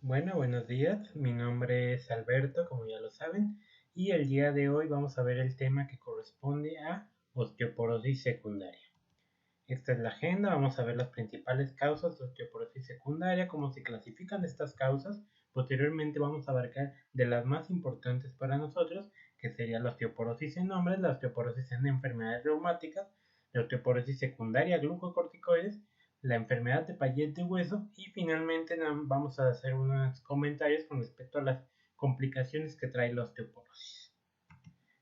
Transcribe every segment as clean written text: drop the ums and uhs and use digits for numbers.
Bueno, buenos días. Mi nombre es Alberto, como ya lo saben, y el día de hoy vamos a ver el tema que corresponde a osteoporosis secundaria. Esta es la agenda, vamos a ver las principales causas de osteoporosis secundaria, cómo se clasifican estas causas. Posteriormente vamos a abarcar de las más importantes para nosotros, que sería la osteoporosis en hombres, la osteoporosis en enfermedades reumáticas, la osteoporosis secundaria a glucocorticoides, la enfermedad de Payet de hueso y finalmente vamos a hacer unos comentarios con respecto a las complicaciones que trae la osteoporosis.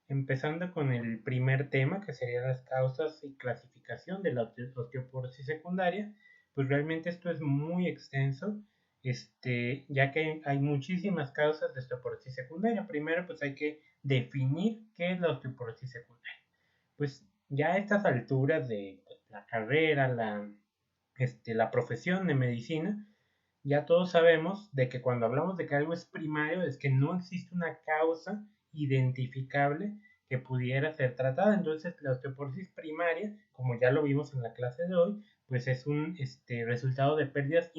Empezando con el primer tema, que serían las causas y clasificación de la osteoporosis secundaria, pues realmente esto es muy extenso, ya que hay muchísimas causas de osteoporosis secundaria. Primero, pues hay que definir qué es la osteoporosis secundaria. Pues ya a estas alturas de pues, la carrera, la profesión de medicina, ya todos sabemos de que cuando hablamos de que algo es primario es que no existe una causa identificable que pudiera ser tratada. Entonces, la osteoporosis primaria, como ya lo vimos en la clase de hoy, pues es un resultado de pérdidas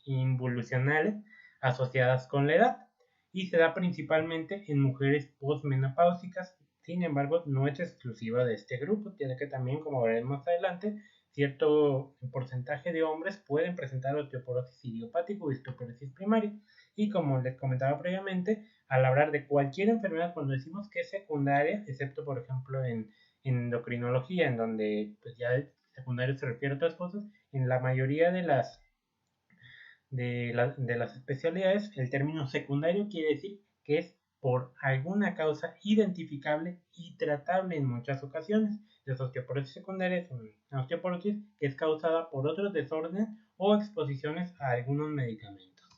involucionales asociadas con la edad y se da principalmente en mujeres postmenopáusicas. Sin embargo, no es exclusiva de este grupo, tiene que también, como veremos más adelante, cierto porcentaje de hombres pueden presentar osteoporosis idiopática o osteoporosis primaria. Y como les comentaba previamente, al hablar de cualquier enfermedad, cuando decimos que es secundaria, excepto por ejemplo en endocrinología, en donde pues ya secundario se refiere a otras cosas, en la mayoría de las especialidades, el término secundario quiere decir que es por alguna causa identificable y tratable en muchas ocasiones. La osteoporosis secundaria es una osteoporosis que es causada por otros desórdenes o exposiciones a algunos medicamentos.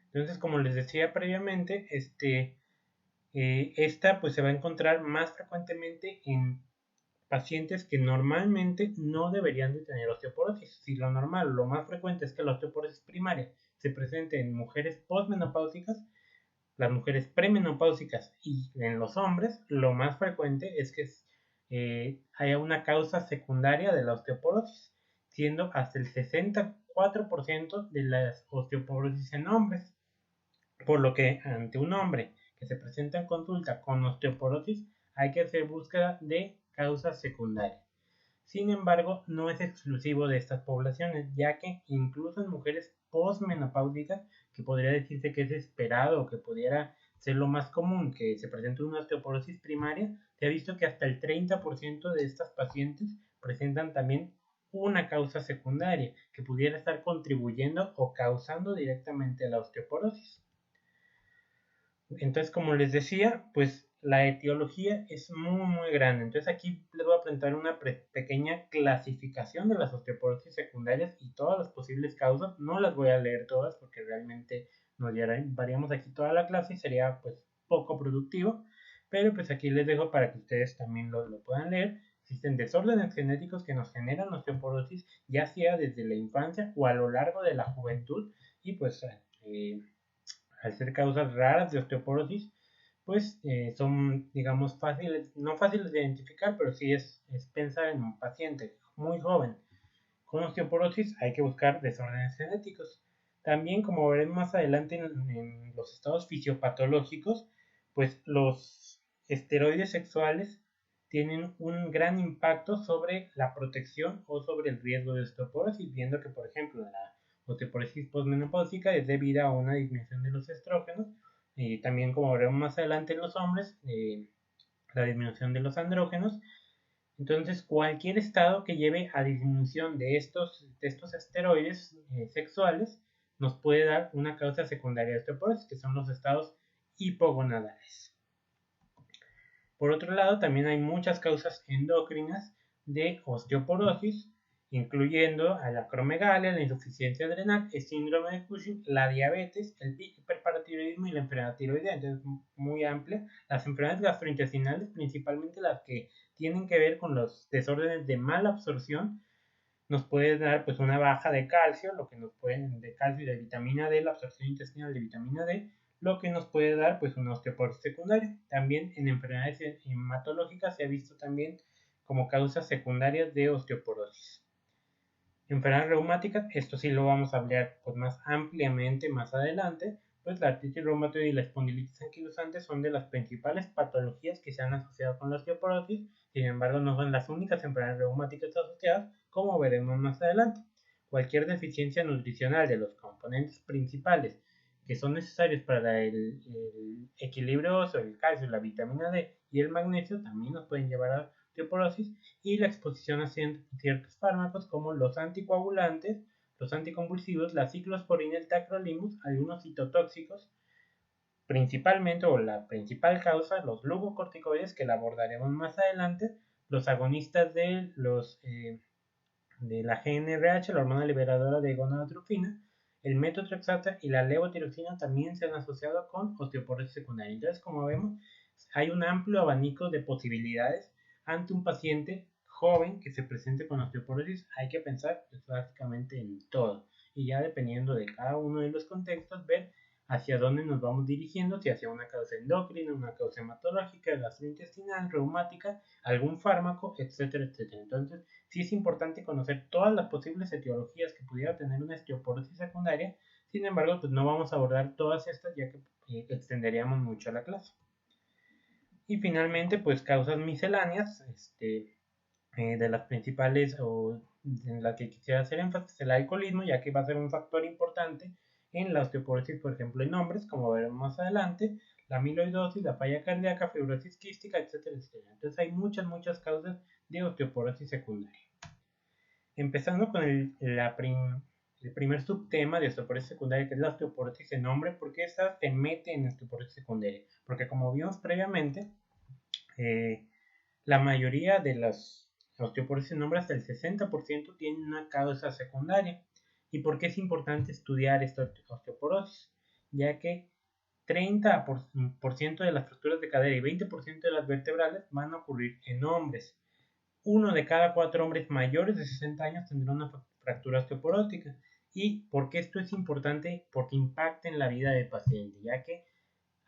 Entonces, como les decía previamente, esta pues se va a encontrar más frecuentemente en pacientes que normalmente no deberían de tener osteoporosis. Si lo normal, lo más frecuente es que la osteoporosis primaria se presente en mujeres postmenopáusicas, las mujeres premenopáusicas y en los hombres, lo más frecuente es que haya una causa secundaria de la osteoporosis, siendo hasta el 64% de las osteoporosis en hombres. Por lo que ante un hombre que se presenta en consulta con osteoporosis, hay que hacer búsqueda de causas secundarias. Sin embargo, no es exclusivo de estas poblaciones, ya que incluso en mujeres postmenopáusicas, que podría decirse que es esperado o que pudiera ser lo más común que se presente una osteoporosis primaria, se ha visto que hasta el 30% de estas pacientes presentan también una causa secundaria que pudiera estar contribuyendo o causando directamente la osteoporosis. Entonces, como les decía, pues la etiología es muy grande. Entonces aquí les voy a presentar una pequeña clasificación de las osteoporosis secundarias y todas las posibles causas. No las voy a leer todas porque realmente nos llevaríamos aquí toda la clase y sería pues poco productivo. Pero pues aquí les dejo para que ustedes también lo puedan leer. Existen desórdenes genéticos que nos generan osteoporosis, ya sea desde la infancia o a lo largo de la juventud. Y pues al ser causas raras de osteoporosis, pues son, digamos, fáciles, no fáciles de identificar, pero sí es pensar en un paciente muy joven con osteoporosis, hay que buscar desórdenes genéticos. También, como veremos más adelante en los estados fisiopatológicos, pues los esteroides sexuales tienen un gran impacto sobre la protección o sobre el riesgo de osteoporosis, viendo que, por ejemplo, la osteoporosis postmenopáusica es debida a una disminución de los estrógenos, y también, como veremos más adelante en los hombres, la disminución de los andrógenos. Entonces, cualquier estado que lleve a disminución de estos esteroides sexuales nos puede dar una causa secundaria de osteoporosis, que son los estados hipogonadales. Por otro lado, también hay muchas causas endocrinas de osteoporosis, incluyendo a la acromegalia, la insuficiencia adrenal, el síndrome de Cushing, la diabetes, el hiperparatiroidismo y la enfermedad tiroidea. Entonces, muy amplia. Las enfermedades gastrointestinales, principalmente las que tienen que ver con los desórdenes de mala absorción, nos puede dar pues una baja de calcio, lo que nos puede de calcio y de vitamina D, la absorción intestinal de vitamina D, lo que nos puede dar pues una osteoporosis secundaria. También en enfermedades hematológicas se ha visto también como causas secundarias de osteoporosis. Enfermedades reumáticas, esto sí lo vamos a hablar pues, más ampliamente más adelante, pues la artritis reumatoide y la espondilitis anquilosante son de las principales patologías que se han asociado con la osteoporosis, sin embargo no son las únicas enfermedades reumáticas asociadas, como veremos más adelante. Cualquier deficiencia nutricional de los componentes principales que son necesarios para el equilibrio óseo, el calcio, la vitamina D y el magnesio también nos pueden llevar a osteoporosis, y la exposición a ciertos fármacos como los anticoagulantes, los anticonvulsivos, la ciclosporina, el tacrolimus, algunos citotóxicos, principalmente o la principal causa, los glucocorticoides que la abordaremos más adelante, los agonistas de la GnRH, la hormona liberadora de gonadotropina, el metotrexata y la levotiroxina también se han asociado con osteoporosis secundaria. Entonces, como vemos, hay un amplio abanico de posibilidades ante un paciente joven que se presente con osteoporosis. Hay que pensar pues, básicamente en todo, y ya dependiendo de cada uno de los contextos, ver hacia dónde nos vamos dirigiendo, si hacia una causa endocrina, una causa hematológica, gastrointestinal, reumática, algún fármaco, etcétera, etcétera. Entonces, sí es importante conocer todas las posibles etiologías que pudiera tener una osteoporosis secundaria. Sin embargo, pues no vamos a abordar todas estas, ya que extenderíamos mucho la clase. Y finalmente, pues causas misceláneas, de las principales o en la que quisiera hacer énfasis, el alcoholismo, ya que va a ser un factor importante en la osteoporosis, por ejemplo, en hombres, como veremos más adelante, la amiloidosis, la falla cardíaca, fibrosis quística, etcétera, etcétera. Entonces hay muchas causas de osteoporosis secundaria. Empezando con el primer subtema de osteoporosis secundaria, que es la osteoporosis en hombres. ¿Por qué esta se mete en osteoporosis secundaria? Porque como vimos previamente, la mayoría de las osteoporosis en hombres, hasta el 60%, tienen una causa secundaria. ¿Y por qué es importante estudiar esta osteoporosis? Ya que 30% de las fracturas de cadera y 20% de las vertebrales van a ocurrir en hombres. 1 de cada 4 hombres mayores de 60 años tendrá una fractura osteoporótica. ¿Y por qué esto es importante? Porque impacta en la vida del paciente, ya que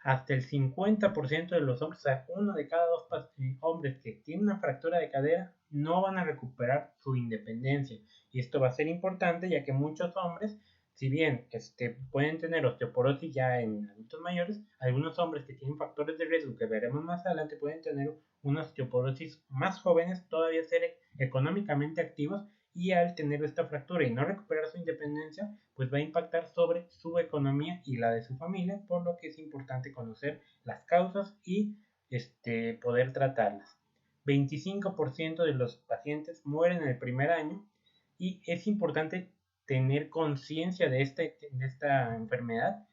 hasta el 50% de los hombres, o sea, 1 de cada 2 hombres que tienen una fractura de cadera, no van a recuperar su independencia. Y esto va a ser importante, ya que muchos hombres, si bien pueden tener osteoporosis ya en adultos mayores, algunos hombres que tienen factores de riesgo que veremos más adelante pueden tener una osteoporosis más jóvenes, todavía ser económicamente activos, y al tener esta fractura y no recuperar su independencia, pues va a impactar sobre su economía y la de su familia, por lo que es importante conocer las causas y poder tratarlas. 25% de los pacientes mueren en el primer año, y es importante tener conciencia de esta enfermedad,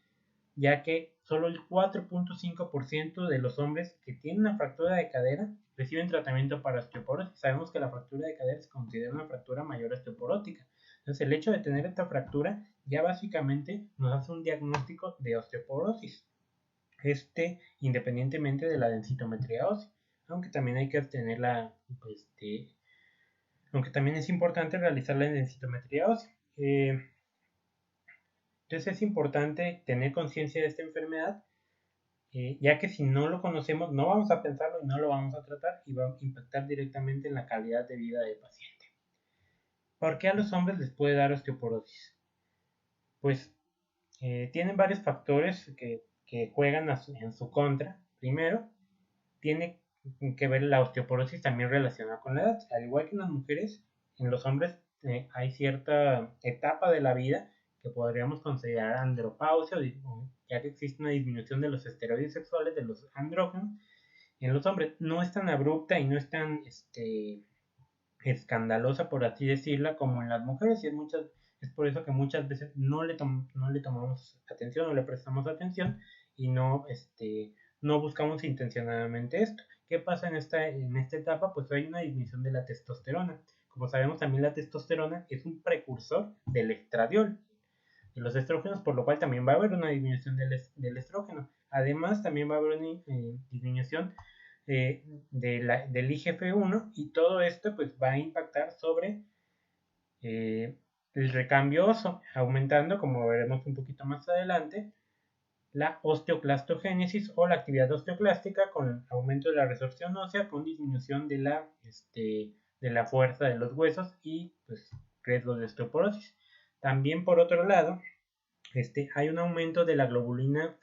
ya que solo el 4.5% de los hombres que tienen una fractura de cadera reciben tratamiento para osteoporosis. Sabemos que la fractura de cadera se considera una fractura mayor osteoporótica. Entonces, el hecho de tener esta fractura ya básicamente nos hace un diagnóstico de osteoporosis, independientemente de la densitometría ósea, aunque también hay que tenerla, aunque también es importante realizar la densitometría ósea. Entonces es importante tener conciencia de esta enfermedad, ya que si no lo conocemos no vamos a pensarlo y no lo vamos a tratar, y va a impactar directamente en la calidad de vida del paciente. ¿Por qué a los hombres les puede dar osteoporosis? Pues tienen varios factores que juegan en su contra. Primero, tiene que ver la osteoporosis también relacionada con la edad. Al igual que en las mujeres, en los hombres hay cierta etapa de la vida que podríamos considerar andropausia, ya que existe una disminución de los esteroides sexuales, de los andrógenos. En los hombres no es tan abrupta y no es tan escandalosa, por así decirla, como en las mujeres, y es por eso que muchas veces no le tomamos atención, no le prestamos atención, y no buscamos intencionadamente esto. ¿Qué pasa en esta etapa? Pues hay una disminución de la testosterona. Como sabemos, también la testosterona es un precursor del estradiol, de los estrógenos, por lo cual también va a haber una disminución del estrógeno. Además, también va a haber una disminución del IGF-1, y todo esto pues va a impactar sobre el recambio óseo, aumentando, como veremos un poquito más adelante, la osteoclastogénesis o la actividad osteoclástica, con aumento de la resorción ósea, con disminución de la fuerza de los huesos, y pues riesgo de osteoporosis. También por otro lado, hay un aumento de la globulina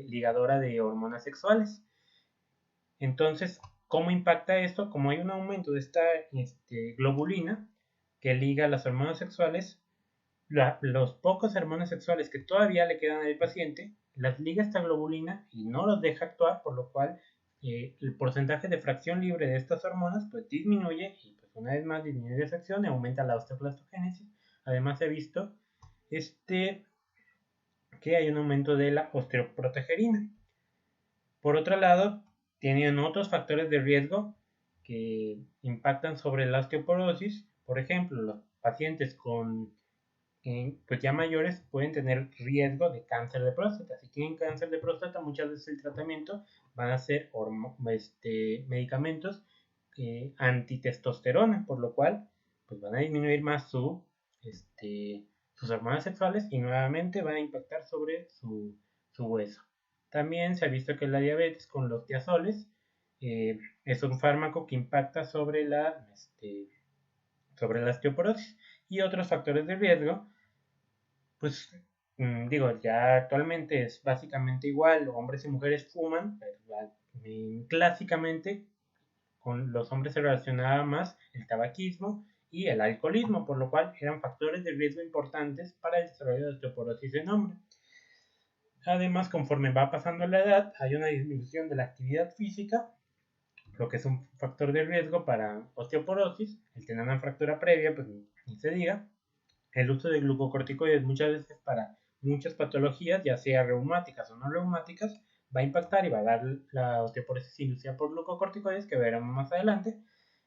ligadora de hormonas sexuales. Entonces, ¿cómo impacta esto? Como hay un aumento de esta globulina que liga las hormonas sexuales, los pocos hormonas sexuales que todavía le quedan al paciente, las liga esta globulina y no los deja actuar, por lo cual el porcentaje de fracción libre de estas hormonas pues disminuye y pues una vez más disminuye esa acción y aumenta la osteoclastogénesis. Además se ha visto que hay un aumento de la osteoprotegerina. Por otro lado, tienen otros factores de riesgo que impactan sobre la osteoporosis. Por ejemplo, los pacientes pues ya mayores pueden tener riesgo de cáncer de próstata. Si tienen cáncer de próstata, muchas veces el tratamiento van a ser medicamentos antitestosterona, por lo cual pues van a disminuir más sus hormonas sexuales y nuevamente van a impactar sobre su hueso. También se ha visto que la diabetes con los tiazoles es un fármaco que impacta sobre la osteoporosis. Y otros factores de riesgo, pues ya actualmente es básicamente igual, hombres y mujeres fuman, pero clásicamente con los hombres se relacionaba más el tabaquismo y el alcoholismo, por lo cual eran factores de riesgo importantes para el desarrollo de osteoporosis en hombres. Además, conforme va pasando la edad, hay una disminución de la actividad física, lo que es un factor de riesgo para osteoporosis. El tener una fractura previa, pues ni se diga. El uso de glucocorticoides muchas veces para muchas patologías, ya sea reumáticas o no reumáticas, va a impactar y va a dar la osteoporosis inducida por glucocorticoides, que veremos más adelante.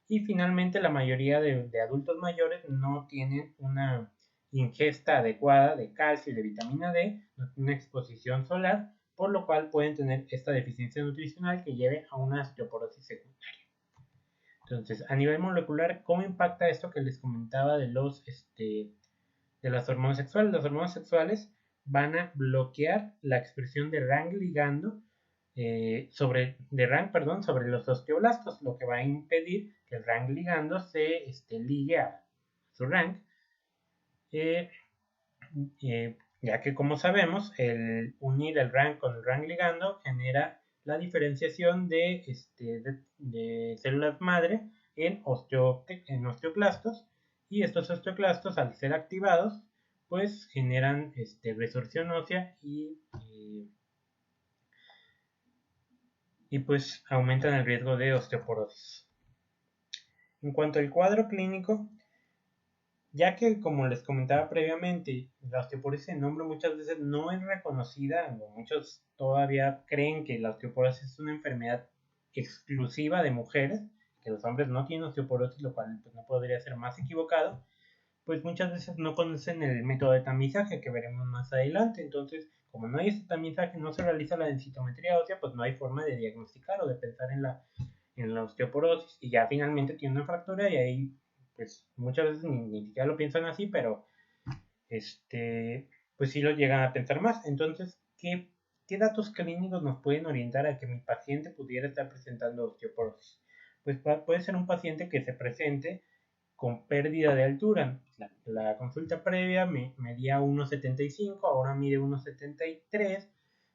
Y finalmente, la mayoría de adultos mayores no tienen una ingesta adecuada de calcio y de vitamina D, no tienen una exposición solar, por lo cual pueden tener esta deficiencia nutricional que lleve a una osteoporosis secundaria. Entonces, a nivel molecular, ¿cómo impacta esto que les comentaba de las hormonas sexuales? Las hormonas sexuales van a bloquear la expresión de RANG ligando sobre los osteoblastos, lo que va a impedir que el RANG ligando se ligue a su RANG, ya que, como sabemos, el unir el RANG con el RANG ligando genera la diferenciación de células madre en osteoclastos, y estos osteoclastos, al ser activados, pues generan resorción ósea y pues aumentan el riesgo de osteoporosis. En cuanto al cuadro clínico, ya que, como les comentaba previamente, la osteoporosis en hombre muchas veces no es reconocida, muchos todavía creen que la osteoporosis es una enfermedad exclusiva de mujeres, que los hombres no tienen osteoporosis, lo cual pues, no podría ser más equivocado. Pues muchas veces no conocen el método de tamizaje que veremos más adelante. Entonces, como no hay este tamizaje, no se realiza la densitometría ósea, pues no hay forma de diagnosticar o de pensar en la osteoporosis, y ya finalmente tiene una fractura, y ahí pues muchas veces ni siquiera lo piensan así, pero pues sí lo llegan a pensar más. Entonces, ¿qué datos clínicos nos pueden orientar a que mi paciente pudiera estar presentando osteoporosis? Pues puede ser un paciente que se presente con pérdida de altura. La consulta previa medía 1,75, ahora mide 1,73,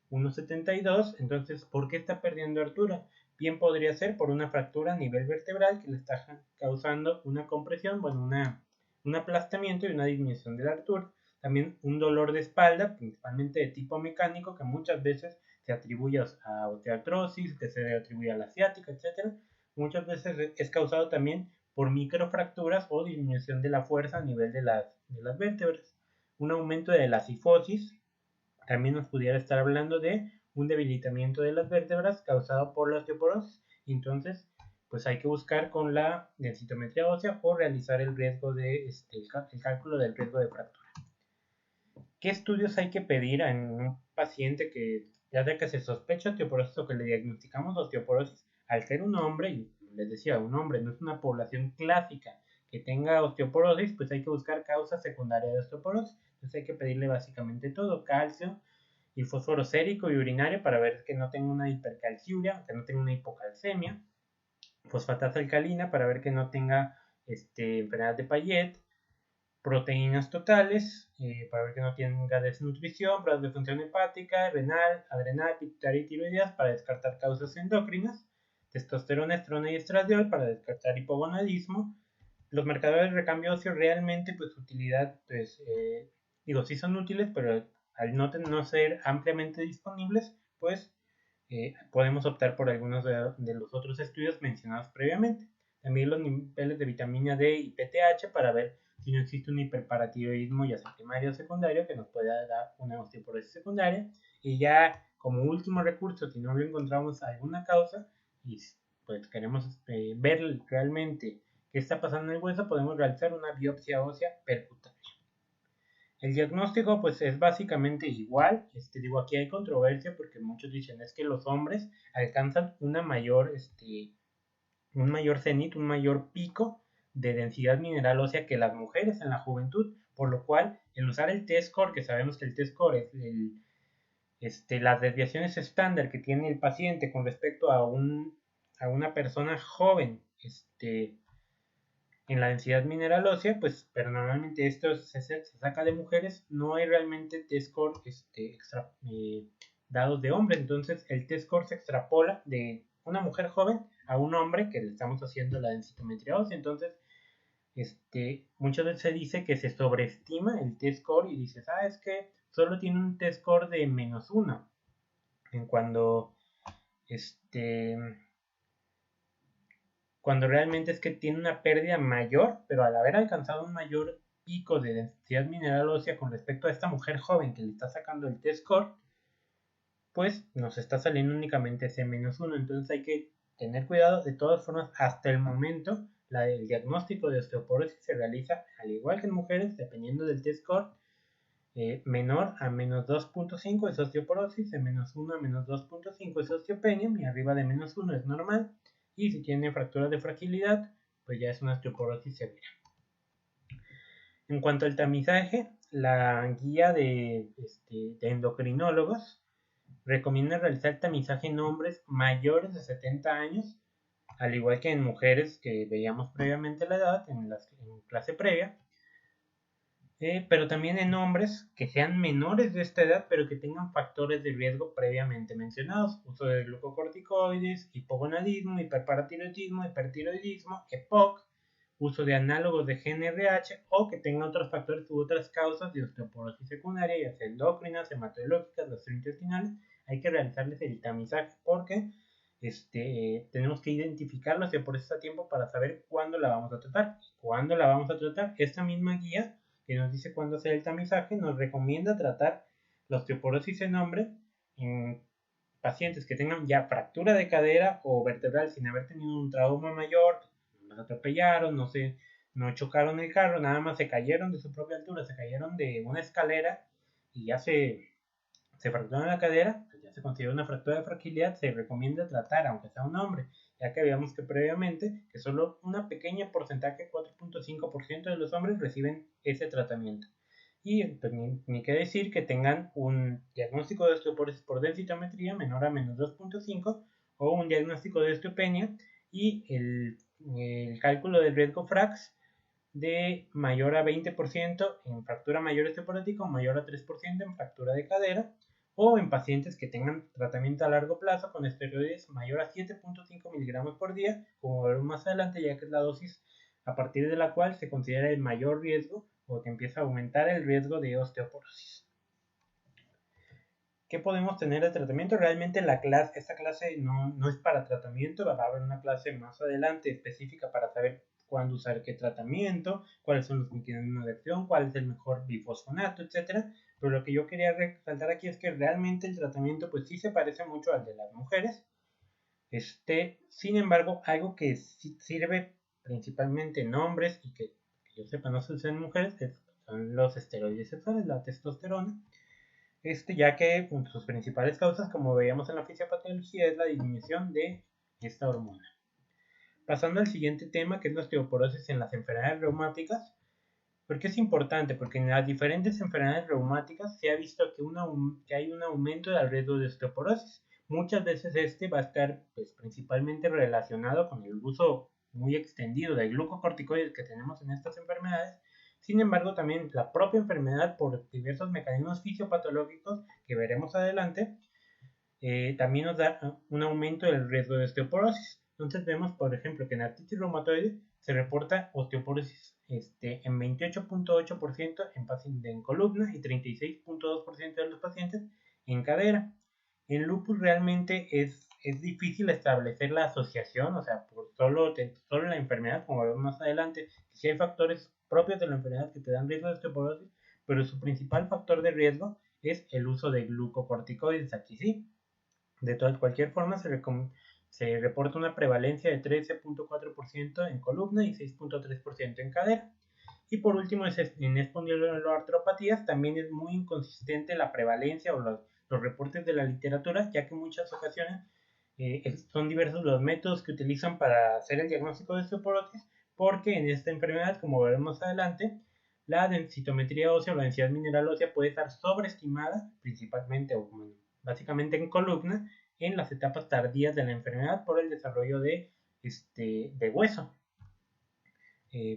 1,72. Entonces, ¿por qué está perdiendo altura? Bien podría ser por una fractura a nivel vertebral que le está causando una compresión, un aplastamiento y una disminución de la altura. También un dolor de espalda, principalmente de tipo mecánico, que muchas veces se atribuye a osteoartrosis, que se atribuye a la ciática, etc. Muchas veces es causado también por microfracturas o disminución de la fuerza a nivel de las vértebras. Un aumento de la cifosis también nos pudiera estar hablando de un debilitamiento de las vértebras causado por la osteoporosis. Entonces, pues hay que buscar con la densitometría ósea o realizar el riesgo el cálculo del riesgo de fractura. ¿Qué estudios hay que pedir en un paciente que ya sea que se sospecha osteoporosis o que le diagnosticamos osteoporosis? Al ser un hombre, y les decía, un hombre no es una población clásica que tenga osteoporosis, pues hay que buscar causas secundarias de osteoporosis. Entonces hay que pedirle básicamente todo: calcio y fósforo sérico y urinario para ver que no tenga una hipercalciuria, que no tenga una hipocalcemia, fosfatasa alcalina para ver que no tenga enfermedad de Payet, proteínas totales, para ver que no tenga desnutrición, pruebas de función hepática, renal, adrenal, pituitaria y tiroideas para descartar causas endocrinas, testosterona, estrona y estradiol para descartar hipogonadismo. Los marcadores de recambio óseo realmente, pues su utilidad, pues, sí son útiles, pero al no ser ampliamente disponibles, pues podemos optar por algunos de los otros estudios mencionados previamente. También los niveles de vitamina D y PTH para ver si no existe un hiperparatiroidismo, ya sea primario o secundario, que nos pueda dar una osteoporosis secundaria. Y ya como último recurso, si no lo encontramos alguna causa y pues queremos ver realmente qué está pasando en el hueso, podemos realizar una biopsia ósea percutánea. El diagnóstico pues es básicamente igual. Digo, aquí hay controversia porque muchos dicen es que los hombres alcanzan un mayor cenit, un mayor pico de densidad mineral ósea que las mujeres en la juventud, por lo cual el usar el T-score, que sabemos que el T-score es las desviaciones estándar que tiene el paciente con respecto a una persona joven, en la densidad mineral ósea, pues, pero normalmente esto se saca de mujeres, no hay realmente T-score dados de hombres, entonces el T-score se extrapola de una mujer joven a un hombre que le estamos haciendo la densitometría ósea, entonces muchas veces se dice que se sobreestima el T-score y dices, es que solo tiene un T-score de -1, en cuando realmente es que tiene una pérdida mayor, pero al haber alcanzado un mayor pico de densidad mineral ósea con respecto a esta mujer joven que le está sacando el T-score, pues nos está saliendo únicamente ese -1, entonces hay que tener cuidado. De todas formas, hasta el momento el diagnóstico de osteoporosis se realiza al igual que en mujeres, dependiendo del T-score. Menor a -2.5 es osteoporosis, de -1 a -2.5 es osteopenia, y arriba de -1 es normal, y si tiene fractura de fragilidad, pues ya es una osteoporosis severa. En cuanto al tamizaje, la guía de endocrinólogos recomienda realizar tamizaje en hombres mayores de 70 años, al igual que en mujeres que veíamos previamente la edad en clase previa, pero también en hombres que sean menores de esta edad, pero que tengan factores de riesgo previamente mencionados: uso de glucocorticoides, hipogonadismo, hiperparatiroidismo, hipertiroidismo, EPOC, uso de análogos de GnRH, o que tengan otros factores u otras causas de osteoporosis secundaria, ya sea endocrinas, hematológicas, gastrointestinales. Hay que realizarles el tamizaje porque tenemos que identificar la osteoporosis a tiempo para saber cuándo la vamos a tratar. ¿Cuándo la vamos a tratar? Esta misma guía que nos dice cuándo hacer el tamizaje nos recomienda tratar la osteoporosis en hombre en pacientes que tengan ya fractura de cadera o vertebral sin haber tenido un trauma mayor, no atropellaron, no chocaron el carro, nada más se cayeron de su propia altura, se cayeron de una escalera y ya se fracturaron la cadera, pues ya se considera una fractura de fragilidad. Se recomienda tratar, aunque sea un hombre, ya que veíamos que previamente que solo una pequeña porcentaje, 4.5% de los hombres reciben ese tratamiento. Y pues, ni que decir que tengan un diagnóstico de osteoporosis por densitometría menor a -2.5 o un diagnóstico de osteopenia y el cálculo del riesgo FRAX de mayor a 20% en fractura mayor osteoporótica o mayor a 3% en fractura de cadera, o en pacientes que tengan tratamiento a largo plazo con esteroides mayor a 7.5 miligramos por día, como veremos más adelante, ya que es la dosis a partir de la cual se considera el mayor riesgo o que empieza a aumentar el riesgo de osteoporosis. ¿Qué podemos tener de tratamiento? Realmente esta clase no es para tratamiento, va a haber una clase más adelante específica para saber cuándo usar qué tratamiento, cuáles son los mecanismos de acción, cuál es el mejor bifosfonato, etc. Pero lo que yo quería resaltar aquí es que realmente el tratamiento pues sí se parece mucho al de las mujeres. Sin embargo, algo que sí sirve principalmente en hombres y que yo sepa no se usa en mujeres son los esteroides sexuales, la testosterona. Ya que sus principales causas, como veíamos en la fisiopatología, es la disminución de esta hormona. Pasando al siguiente tema, que es la osteoporosis en las enfermedades reumáticas. ¿Por qué es importante? Porque en las diferentes enfermedades reumáticas se ha visto que hay un aumento del riesgo de osteoporosis. Muchas veces va a estar pues, principalmente relacionado con el uso muy extendido de glucocorticoides que tenemos en estas enfermedades. Sin embargo, también la propia enfermedad, por diversos mecanismos fisiopatológicos que veremos adelante, también nos da un aumento del riesgo de osteoporosis. Entonces vemos, por ejemplo, que en artritis reumatoide se reporta osteoporosis en 28.8% en columna y 36.2% de los pacientes en cadera. En lupus realmente es difícil establecer la asociación, o sea, por solo la enfermedad, como veremos más adelante, si hay factores propios de la enfermedad que te dan riesgo de osteoporosis, pero su principal factor de riesgo es el uso de glucocorticoides. Aquí sí. De cualquier forma, se reporta una prevalencia de 13.4% en columna y 6.3% en cadera. Y por último, en espondiloartropatías también es muy inconsistente la prevalencia o los reportes de la literatura, ya que en muchas ocasiones son diversos los métodos que utilizan para hacer el diagnóstico de osteoporosis, porque en esta enfermedad, como veremos adelante, la densitometría ósea o la densidad mineral ósea puede estar sobreestimada, principalmente o básicamente en columna, en las etapas tardías de la enfermedad por el desarrollo de hueso.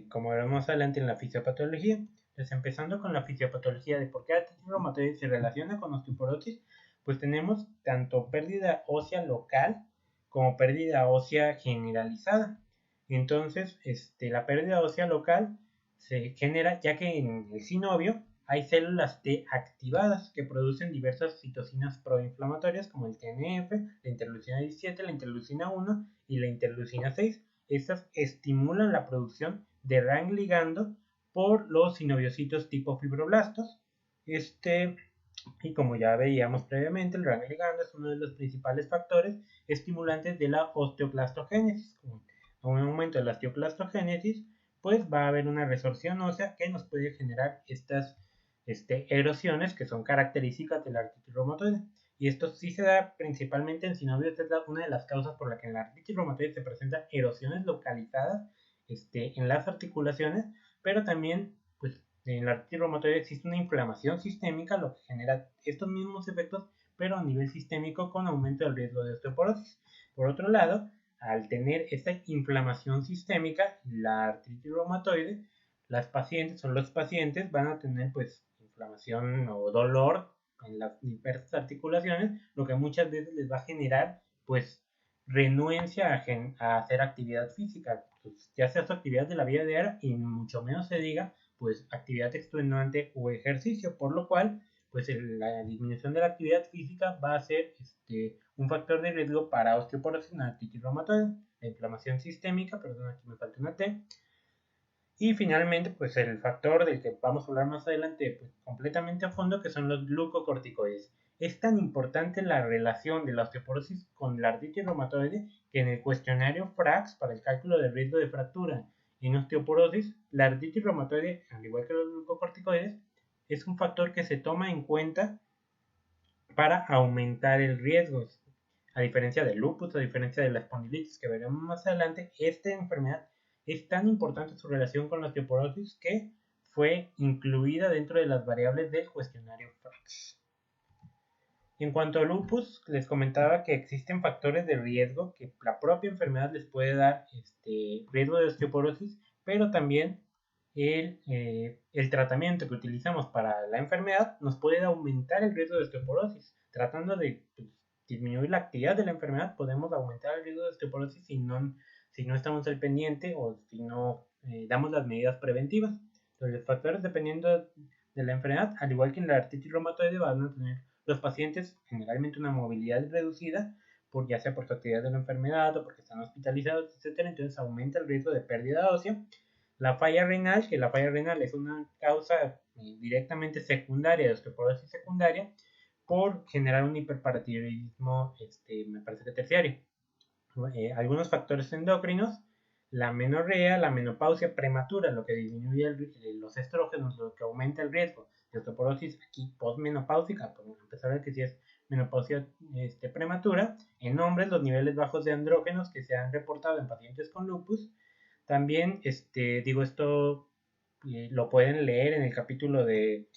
Como veremos más adelante en la fisiopatología. Entonces, empezando con la fisiopatología de por qué la artritis reumatoide se relaciona con osteoporosis, pues tenemos tanto pérdida ósea local como pérdida ósea generalizada. Entonces, la pérdida ósea local se genera ya que en el sinovio hay células T activadas que producen diversas citocinas proinflamatorias como el TNF, la interleucina 17, la interleucina 1 y la interleucina 6. Estas estimulan la producción de RAN ligando por los sinoviocitos tipo fibroblastos. Y como ya veíamos previamente, el RAN ligando es uno de los principales factores estimulantes de la osteoclastogénesis. Con un aumento de la osteoclastogénesis, pues va a haber una resorción ósea que nos puede generar estas erosiones que son características de la artritis reumatoide. Y esto sí se da principalmente en sinovios. Esta es una de las causas por la que en la artritis reumatoide se presentan erosiones localizadas en las articulaciones, pero también pues en la artritis reumatoide existe una inflamación sistémica, lo que genera estos mismos efectos, pero a nivel sistémico con aumento del riesgo de osteoporosis. Por otro lado, al tener esta inflamación sistémica, la artritis reumatoide, los pacientes van a tener pues inflamación o dolor en las diversas articulaciones, lo que muchas veces les va a generar pues renuencia a hacer actividad física, pues, ya sea su actividad de la vida diaria y mucho menos se diga pues actividad extenuante o ejercicio, por lo cual pues la disminución de la actividad física va a ser un factor de riesgo para osteoporosis en artritis reumatoide, la inflamación sistémica, perdón, aquí me falta una T. Y finalmente, pues el factor del que vamos a hablar más adelante pues, completamente a fondo, que son los glucocorticoides. Es tan importante la relación de la osteoporosis con la artritis reumatoide que en el cuestionario FRAX para el cálculo del riesgo de fractura en osteoporosis, la artritis reumatoide, al igual que los glucocorticoides, es un factor que se toma en cuenta para aumentar el riesgo. A diferencia del lupus, a diferencia de la espondilitis que veremos más adelante, esta enfermedad es tan importante su relación con la osteoporosis que fue incluida dentro de las variables del cuestionario FRAX. En cuanto a lupus, les comentaba que existen factores de riesgo que la propia enfermedad les puede dar riesgo de osteoporosis, pero también el tratamiento que utilizamos para la enfermedad nos puede aumentar el riesgo de osteoporosis. Tratando de disminuir la actividad de la enfermedad, podemos aumentar el riesgo de osteoporosis si no estamos al pendiente o si no damos las medidas preventivas. Entonces, los factores dependiendo de la enfermedad, al igual que en la artritis reumatoide, van a tener los pacientes generalmente una movilidad reducida, ya sea por su actividad de la enfermedad o porque están hospitalizados, etc. Entonces aumenta el riesgo de pérdida ósea. La falla renal, que la falla renal es una causa directamente secundaria de osteoporosis secundaria por generar un hiperparatiroidismo, me parece que terciario. Algunos factores endocrinos, la amenorrea, la menopausia prematura, lo que disminuye los estrógenos, lo que aumenta el riesgo de osteoporosis aquí postmenopáusica, a pesar de que sí es menopausia prematura. En hombres, los niveles bajos de andrógenos que se han reportado en pacientes con lupus. También, esto lo pueden leer en el capítulo de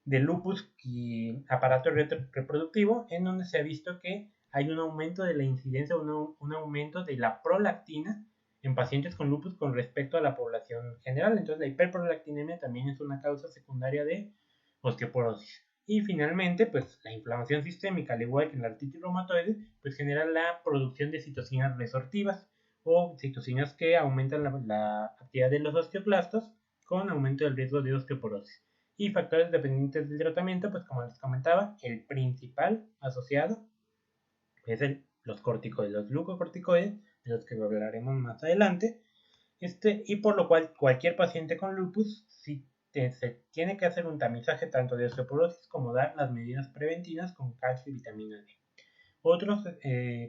lupus y aparato reproductivo, en donde se ha visto que hay un aumento de la incidencia, un aumento de la prolactina en pacientes con lupus con respecto a la población general. Entonces la hiperprolactinemia también es una causa secundaria de osteoporosis. Y finalmente, pues la inflamación sistémica, al igual que en la artritis reumatoide, pues genera la producción de citocinas resortivas o citocinas que aumentan la actividad de los osteoclastos con aumento del riesgo de osteoporosis. Y factores dependientes del tratamiento, pues como les comentaba, el principal asociado es los corticoides, los glucocorticoides, de los que hablaremos más adelante, y por lo cual cualquier paciente con lupus se tiene que hacer un tamizaje tanto de osteoporosis como dar las medidas preventivas con calcio y vitamina D. Otros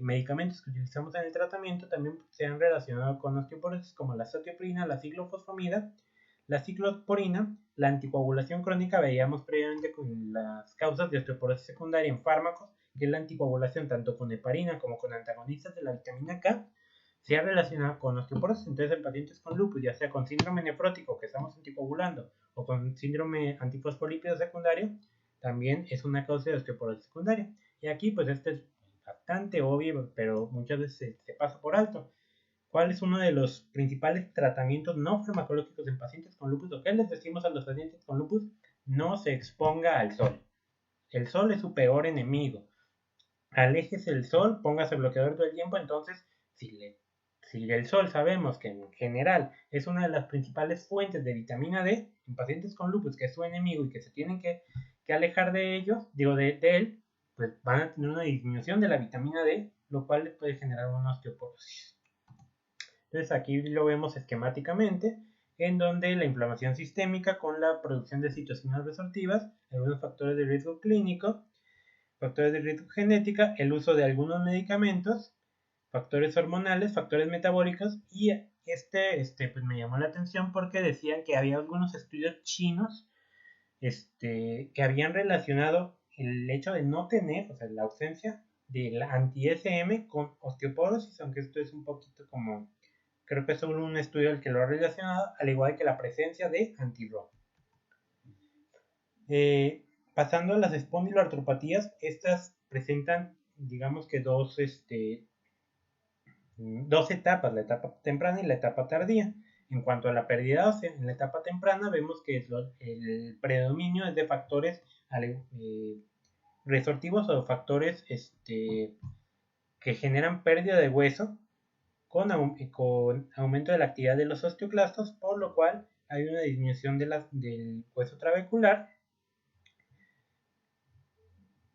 medicamentos que utilizamos en el tratamiento también se han relacionado con osteoporosis, como la azatioprina, la ciclofosfamida, la ciclosporina, la anticoagulación crónica. Veíamos previamente con las causas de osteoporosis secundaria en fármacos, que es la anticoagulación tanto con heparina como con antagonistas de la vitamina K, se ha relacionado con osteoporosis. Entonces, en pacientes con lupus, ya sea con síndrome nefrótico que estamos anticoagulando o con síndrome antifosfolípido secundario, también es una causa de osteoporosis secundaria. Y aquí, pues, este es bastante obvio, pero muchas veces se pasa por alto. ¿Cuál es uno de los principales tratamientos no farmacológicos en pacientes con lupus? ¿O qué les decimos a los pacientes con lupus? No se exponga al sol. El sol es su peor enemigo. Aléjese del sol, póngase bloqueador todo el tiempo. Entonces, si el sol sabemos que en general es una de las principales fuentes de vitamina D en pacientes con lupus, que es su enemigo y que se tienen que alejar de ellos, de él, pues van a tener una disminución de la vitamina D, lo cual les puede generar una osteoporosis. Entonces aquí lo vemos esquemáticamente, en donde la inflamación sistémica con la producción de citocinas resortivas, algunos factores de riesgo clínico, factores de riesgo genética, el uso de algunos medicamentos, factores hormonales, factores metabólicos, y pues me llamó la atención porque decían que había algunos estudios chinos que habían relacionado el hecho de no tener, o sea, la ausencia del anti-SM con osteoporosis, aunque esto es un poquito como, creo que es solo un estudio el que lo ha relacionado, al igual que la presencia de anti-ROM. Pasando a las espondiloartropatías, estas presentan, digamos que dos etapas, la etapa temprana y la etapa tardía. En cuanto a la pérdida ósea, en la etapa temprana vemos que el predominio es de factores resortivos o factores que generan pérdida de hueso con aumento de la actividad de los osteoclastos, por lo cual hay una disminución del hueso trabecular.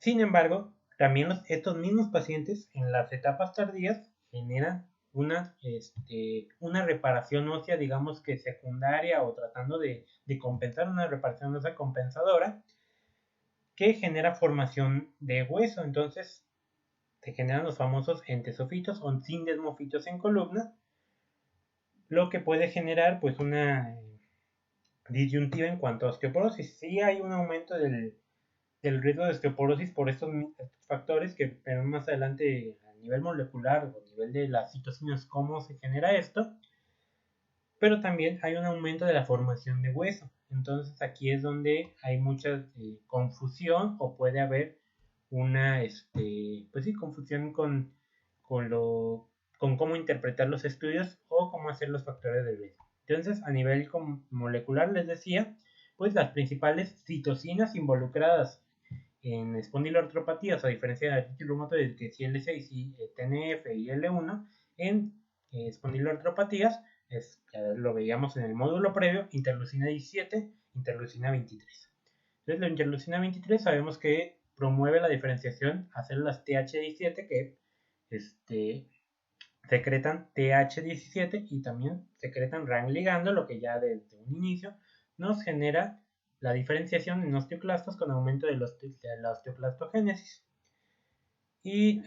Sin embargo, también estos mismos pacientes en las etapas tardías generan una reparación ósea, digamos que secundaria, o tratando de compensar una reparación ósea compensadora, que genera formación de hueso. Entonces se generan los famosos entesofitos o sindesmofitos en columna, lo que puede generar pues una disyuntiva en cuanto a osteoporosis. Sí hay un aumento del riesgo de osteoporosis por estos factores que veremos más adelante a nivel molecular o a nivel de las citocinas, cómo se genera esto, pero también hay un aumento de la formación de hueso. Entonces aquí es donde hay mucha confusión, o puede haber una pues sí, confusión con cómo interpretar los estudios o cómo hacer los factores de riesgo. Entonces, a nivel molecular, les decía, pues las principales citocinas involucradas en espondiloartropatías, a diferencia de la artritis reumatoide, que es IL6 y TNF y L1, en espondiloartropatías, ya lo veíamos en el módulo previo, interleucina 17, interleucina 23. Entonces, la interleucina 23 sabemos que promueve la diferenciación a células TH17 que secretan TH17 y también secretan RAN ligando, lo que ya desde un inicio nos genera la diferenciación en osteoclastos con aumento de la osteoclastogénesis. Y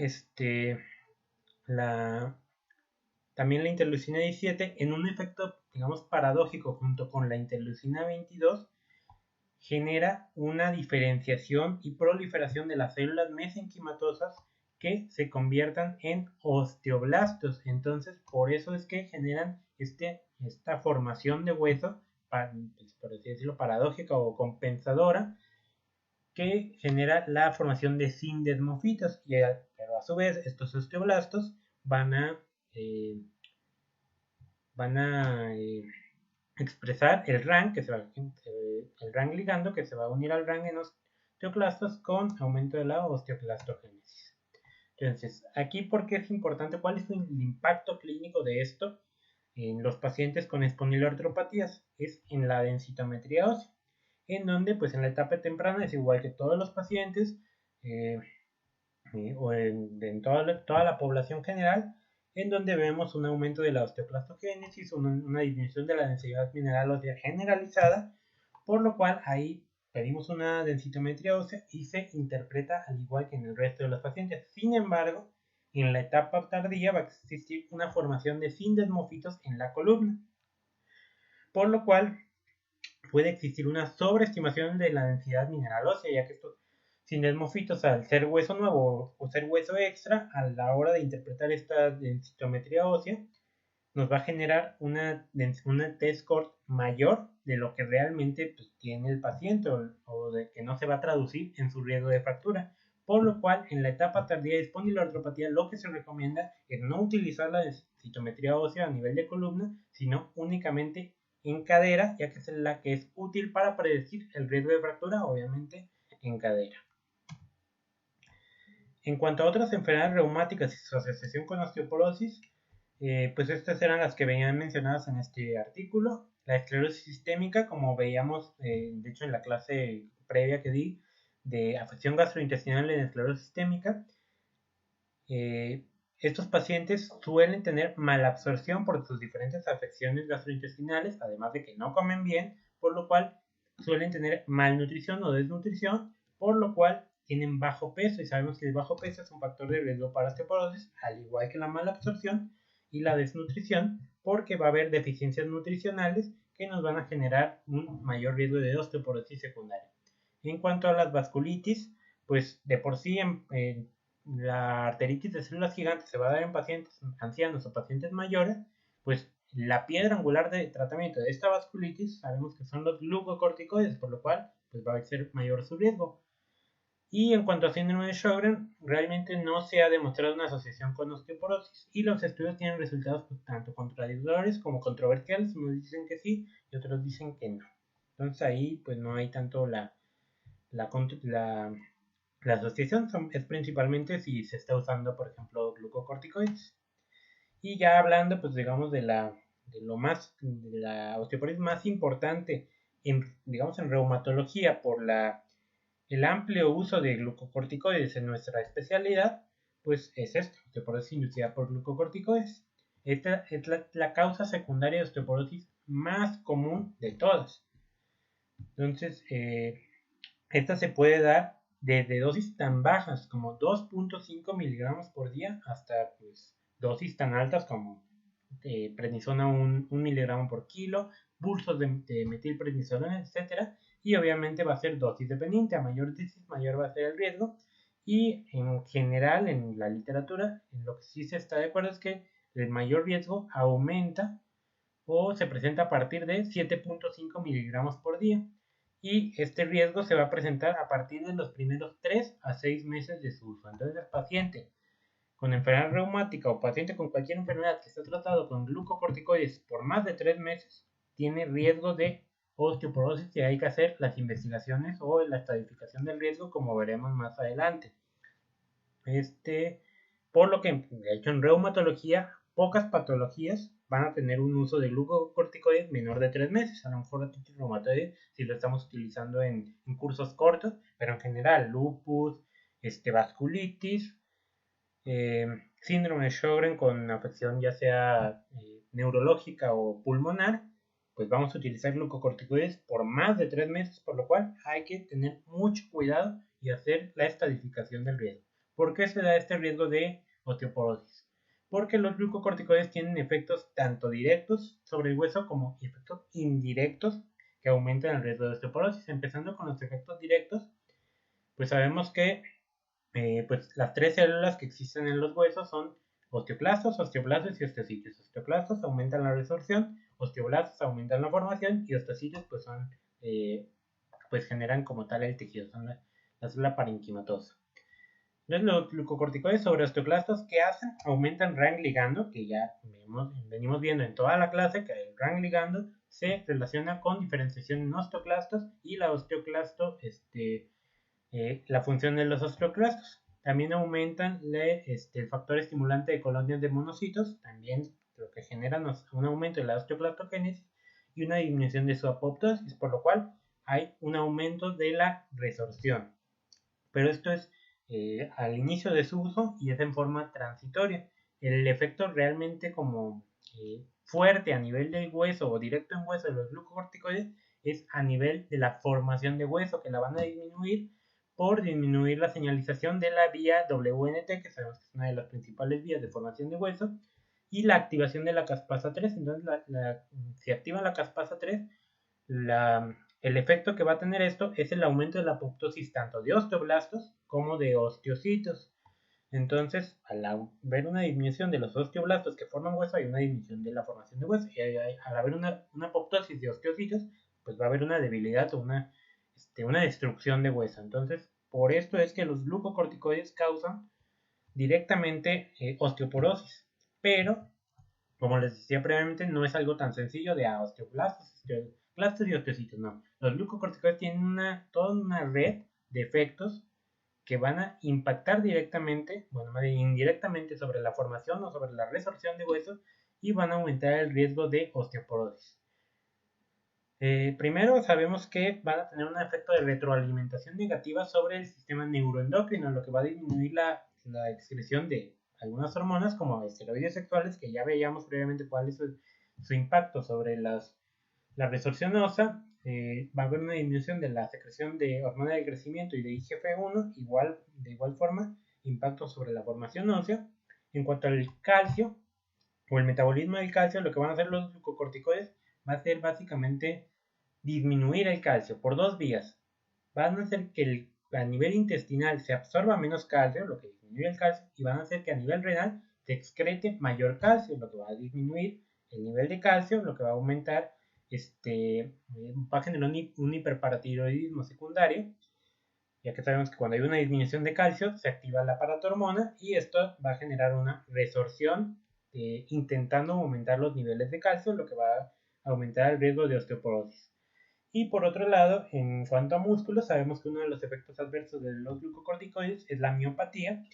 también la interleucina 17, en un efecto, digamos, paradójico, junto con la interleucina 22, genera una diferenciación y proliferación de las células mesenquimatosas que se conviertan en osteoblastos. Entonces, por eso es que generan esta formación de hueso, por así decirlo, paradójica o compensadora, que genera la formación de sindesmofitos, pero a su vez estos osteoblastos van a van a expresar el RAN, el RAN ligando que se va a unir al RAN en osteoclastos con aumento de la osteoclastogénesis. Entonces, aquí, ¿por qué es importante? ¿Cuál es el impacto clínico de esto en los pacientes con espondiloartropatías? Es en la densitometría ósea, en donde pues en la etapa temprana es igual que todos los pacientes o en toda la población general, en donde vemos un aumento de la osteoclastogénesis, una disminución de la densidad mineral ósea generalizada, por lo cual ahí pedimos una densitometría ósea y se interpreta al igual que en el resto de los pacientes. Sin embargo, en la etapa tardía va a existir una formación de sindesmofitos en la columna, por lo cual puede existir una sobreestimación de la densidad mineral ósea, ya que estos sindesmofitos, al ser hueso nuevo o ser hueso extra, a la hora de interpretar esta densitometría ósea, nos va a generar una T-score mayor de lo que realmente pues, tiene el paciente o de que no se va a traducir en su riesgo de fractura. Por lo cual, en la etapa tardía de espondiloartropatía, lo que se recomienda es no utilizar la densitometría ósea a nivel de columna, sino únicamente en cadera, ya que es la que es útil para predecir el riesgo de fractura, obviamente en cadera. En cuanto a otras enfermedades reumáticas y su asociación con osteoporosis, pues estas eran las que venían mencionadas en este artículo. La esclerosis sistémica, como veíamos, de hecho en la clase previa que di, de afección gastrointestinal en esclerosis sistémica, estos pacientes suelen tener malabsorción por sus diferentes afecciones gastrointestinales, además de que no comen bien, por lo cual suelen tener malnutrición o desnutrición, por lo cual tienen bajo peso, y sabemos que el bajo peso es un factor de riesgo para osteoporosis, al igual que la malabsorción y la desnutrición, porque va a haber deficiencias nutricionales que nos van a generar un mayor riesgo de osteoporosis secundaria. En cuanto a las vasculitis, pues de por sí la arteritis de células gigantes se va a dar en pacientes ancianos o pacientes mayores, pues la piedra angular de tratamiento de esta vasculitis sabemos que son los glucocorticoides, por lo cual pues va a ser mayor su riesgo. Y en cuanto a síndrome de Sjögren, realmente no se ha demostrado una asociación con osteoporosis y los estudios tienen resultados pues, tanto contradictorios como controversiales. Unos dicen que sí y otros dicen que no. Entonces ahí pues no hay tanto la asociación, es principalmente si se está usando, por ejemplo, glucocorticoides. Y ya hablando, pues digamos, de la osteoporosis más importante digamos, en reumatología por el amplio uso de glucocorticoides en nuestra especialidad, pues es esto, osteoporosis inducida por glucocorticoides. Esta es la causa secundaria de osteoporosis más común de todas. Entonces, esta se puede dar desde dosis tan bajas como 2.5 miligramos por día hasta pues, dosis tan altas como prednisona 1 miligramo por kilo, pulsos de metilprednisolona, etc. Y obviamente va a ser dosis dependiente, a mayor dosis mayor va a ser el riesgo. Y en general en la literatura, en lo que sí se está de acuerdo es que el mayor riesgo aumenta o se presenta a partir de 7.5 miligramos por día. Y este riesgo se va a presentar a partir de los primeros 3 a 6 meses de su uso. Entonces el paciente con enfermedad reumática o paciente con cualquier enfermedad que esté tratado con glucocorticoides por más de 3 meses tiene riesgo de osteoporosis y hay que hacer las investigaciones o la estadificación del riesgo como veremos más adelante. Por lo que, de hecho, en reumatología, pocas patologías van a tener un uso de glucocorticoides menor de 3 meses. A lo mejor artritis reumatoide si lo estamos utilizando en cursos cortos, pero en general, lupus, vasculitis, síndrome de Sjögren con afección ya sea neurológica o pulmonar, pues vamos a utilizar glucocorticoides por más de 3 meses, por lo cual hay que tener mucho cuidado y hacer la estadificación del riesgo. ¿Por qué se da este riesgo de osteoporosis? Porque los glucocorticoides tienen efectos tanto directos sobre el hueso como efectos indirectos que aumentan el riesgo de osteoporosis. Empezando con los efectos directos, pues sabemos que pues las 3 células que existen en los huesos son osteoclastos, osteoblastos y osteocitos. Osteoclastos aumentan la resorción, osteoblastos aumentan la formación y osteocitos pues son pues generan como tal el tejido, son la célula parenquimatosa. Entonces los glucocorticoides sobre osteoclastos, ¿qué hacen? Aumentan RANG ligando, que ya venimos viendo en toda la clase que el RANG ligando se relaciona con diferenciación en osteoclastos y la osteoclasto, la función de los osteoclastos. También aumentan el factor estimulante de colonias de monocitos, también lo que genera un aumento de la osteoclastogénesis y una disminución de su apoptosis, por lo cual hay un aumento de la resorción. Pero esto es al inicio de su uso y es en forma transitoria. El efecto realmente como fuerte a nivel del hueso o directo en hueso de los glucocorticoides es a nivel de la formación de hueso, que la van a disminuir por disminuir la señalización de la vía WNT, que sabemos que es una de las principales vías de formación de hueso, y la activación de la caspasa 3. Entonces, si activa la caspasa 3, el efecto que va a tener esto es el aumento de la apoptosis tanto de osteoblastos como de osteocitos. Entonces, al haber una disminución de los osteoblastos que forman hueso, hay una disminución de la formación de hueso. Y al haber una apoptosis de osteocitos, pues va a haber una debilidad o una destrucción de hueso. Entonces, por esto es que los glucocorticoides causan directamente osteoporosis. Pero, como les decía previamente, no es algo tan sencillo de osteoblastos y osteocitos, no. Los glucocorticoides tienen toda una red de efectos que van a impactar directamente, bueno, más bien indirectamente sobre la formación o sobre la resorción de huesos y van a aumentar el riesgo de osteoporosis. Primero sabemos que van a tener un efecto de retroalimentación negativa sobre el sistema neuroendocrino, lo que va a disminuir la excreción de algunas hormonas como esteroides sexuales, que ya veíamos previamente cuál es su impacto sobre la resorción ósea. Va a haber una disminución de la secreción de hormona del crecimiento y de IGF-1, de igual forma, impacto sobre la formación ósea. En cuanto al calcio o el metabolismo del calcio, lo que van a hacer los glucocorticoides va a ser básicamente disminuir el calcio por dos vías. Van a hacer que a nivel intestinal se absorba menos calcio, lo que disminuye el calcio, y van a hacer que a nivel renal se excrete mayor calcio, lo que va a disminuir el nivel de calcio, lo que va a aumentar, va a generar un hiperparatiroidismo secundario, ya que sabemos que cuando hay una disminución de calcio se activa la paratormona y esto va a generar una resorción intentando aumentar los niveles de calcio, lo que va a aumentar el riesgo de osteoporosis. Y por otro lado, en cuanto a músculos, sabemos que uno de los efectos adversos de los glucocorticoides es la miopatía,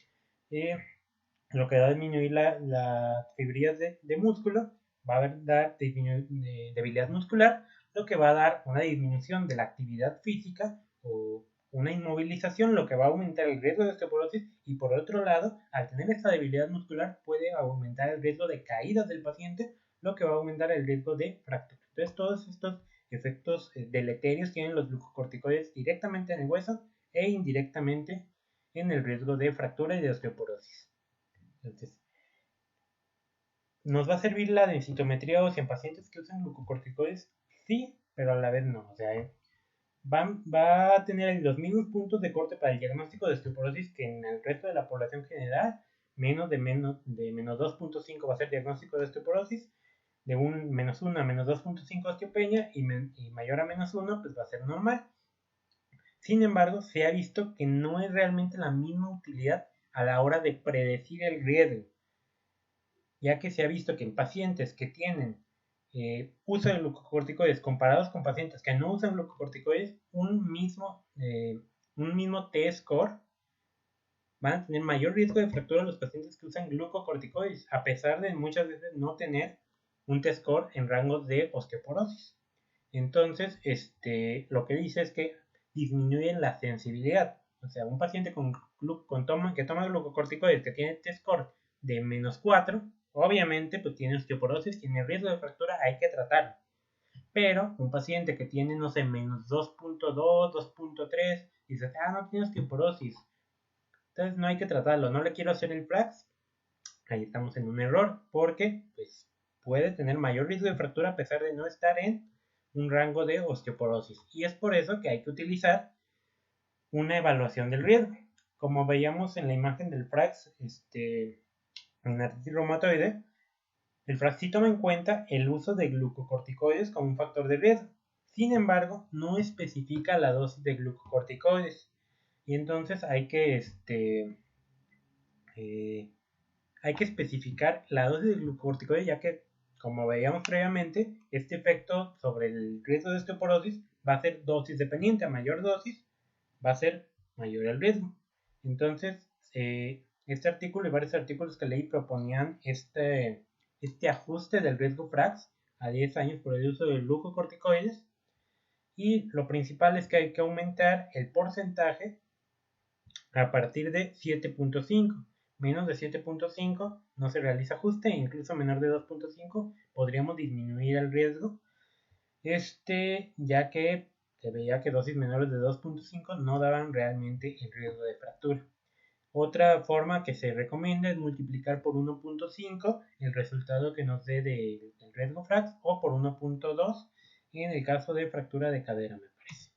lo que va a disminuir las fibrillas de músculo, va a dar debilidad muscular, lo que va a dar una disminución de la actividad física o una inmovilización, lo que va a aumentar el riesgo de osteoporosis. Y por otro lado, al tener esta debilidad muscular, puede aumentar el riesgo de caídas del paciente, lo que va a aumentar el riesgo de fractura. Entonces, todos estos efectos deleterios tienen los glucocorticoides directamente en el hueso e indirectamente en el riesgo de fractura y de osteoporosis. Entonces, ¿nos va a servir la densitometría ósea en pacientes que usan glucocorticoides? Sí, pero a la vez no. O sea, va a tener los mismos puntos de corte para el diagnóstico de osteoporosis que en el resto de la población general. Menos de menos 2.5 va a ser diagnóstico de osteoporosis. De un menos 1 a menos 2.5 osteopenia y mayor a menos 1 pues va a ser normal. Sin embargo, se ha visto que no es realmente la misma utilidad a la hora de predecir el riesgo, ya que se ha visto que en pacientes que tienen uso de glucocorticoides comparados con pacientes que no usan glucocorticoides, un mismo T-score van a tener mayor riesgo de fractura los pacientes que usan glucocorticoides, a pesar de muchas veces no tener un T-score en rangos de osteoporosis. Entonces, lo que dice es que disminuyen la sensibilidad. O sea, un paciente que toma glucocorticoides que tiene T-score de menos 4, obviamente pues tiene osteoporosis, tiene riesgo de fractura, hay que tratarlo. Pero un paciente que tiene, no sé, menos 2.2, 2.3, dice, no tiene osteoporosis, entonces no hay que tratarlo, no le quiero hacer el FRAX, ahí estamos en un error, porque pues puede tener mayor riesgo de fractura a pesar de no estar en un rango de osteoporosis. Y es por eso que hay que utilizar una evaluación del riesgo. Como veíamos en la imagen del FRAX, en artritis reumatoide, el FRAX sí toma en cuenta el uso de glucocorticoides como un factor de riesgo. Sin embargo, no especifica la dosis de glucocorticoides. Y entonces hay que hay que especificar la dosis de glucocorticoide, ya que, como veíamos previamente, este efecto sobre el riesgo de osteoporosis va a ser dosis dependiente. A mayor dosis va a ser mayor el riesgo. Entonces, este artículo y varios artículos que leí proponían este ajuste del riesgo FRAX a 10 años por el uso de glucocorticoides, y lo principal es que hay que aumentar el porcentaje a partir de 7.5. Menos de 7.5 no se realiza ajuste, e incluso menor de 2.5 podríamos disminuir el riesgo, ya que se veía que dosis menores de 2.5 no daban realmente el riesgo de fractura. Otra forma que se recomienda es multiplicar por 1.5 el resultado que nos dé del riesgo FRAX, o por 1.2 en el caso de fractura de cadera, me parece.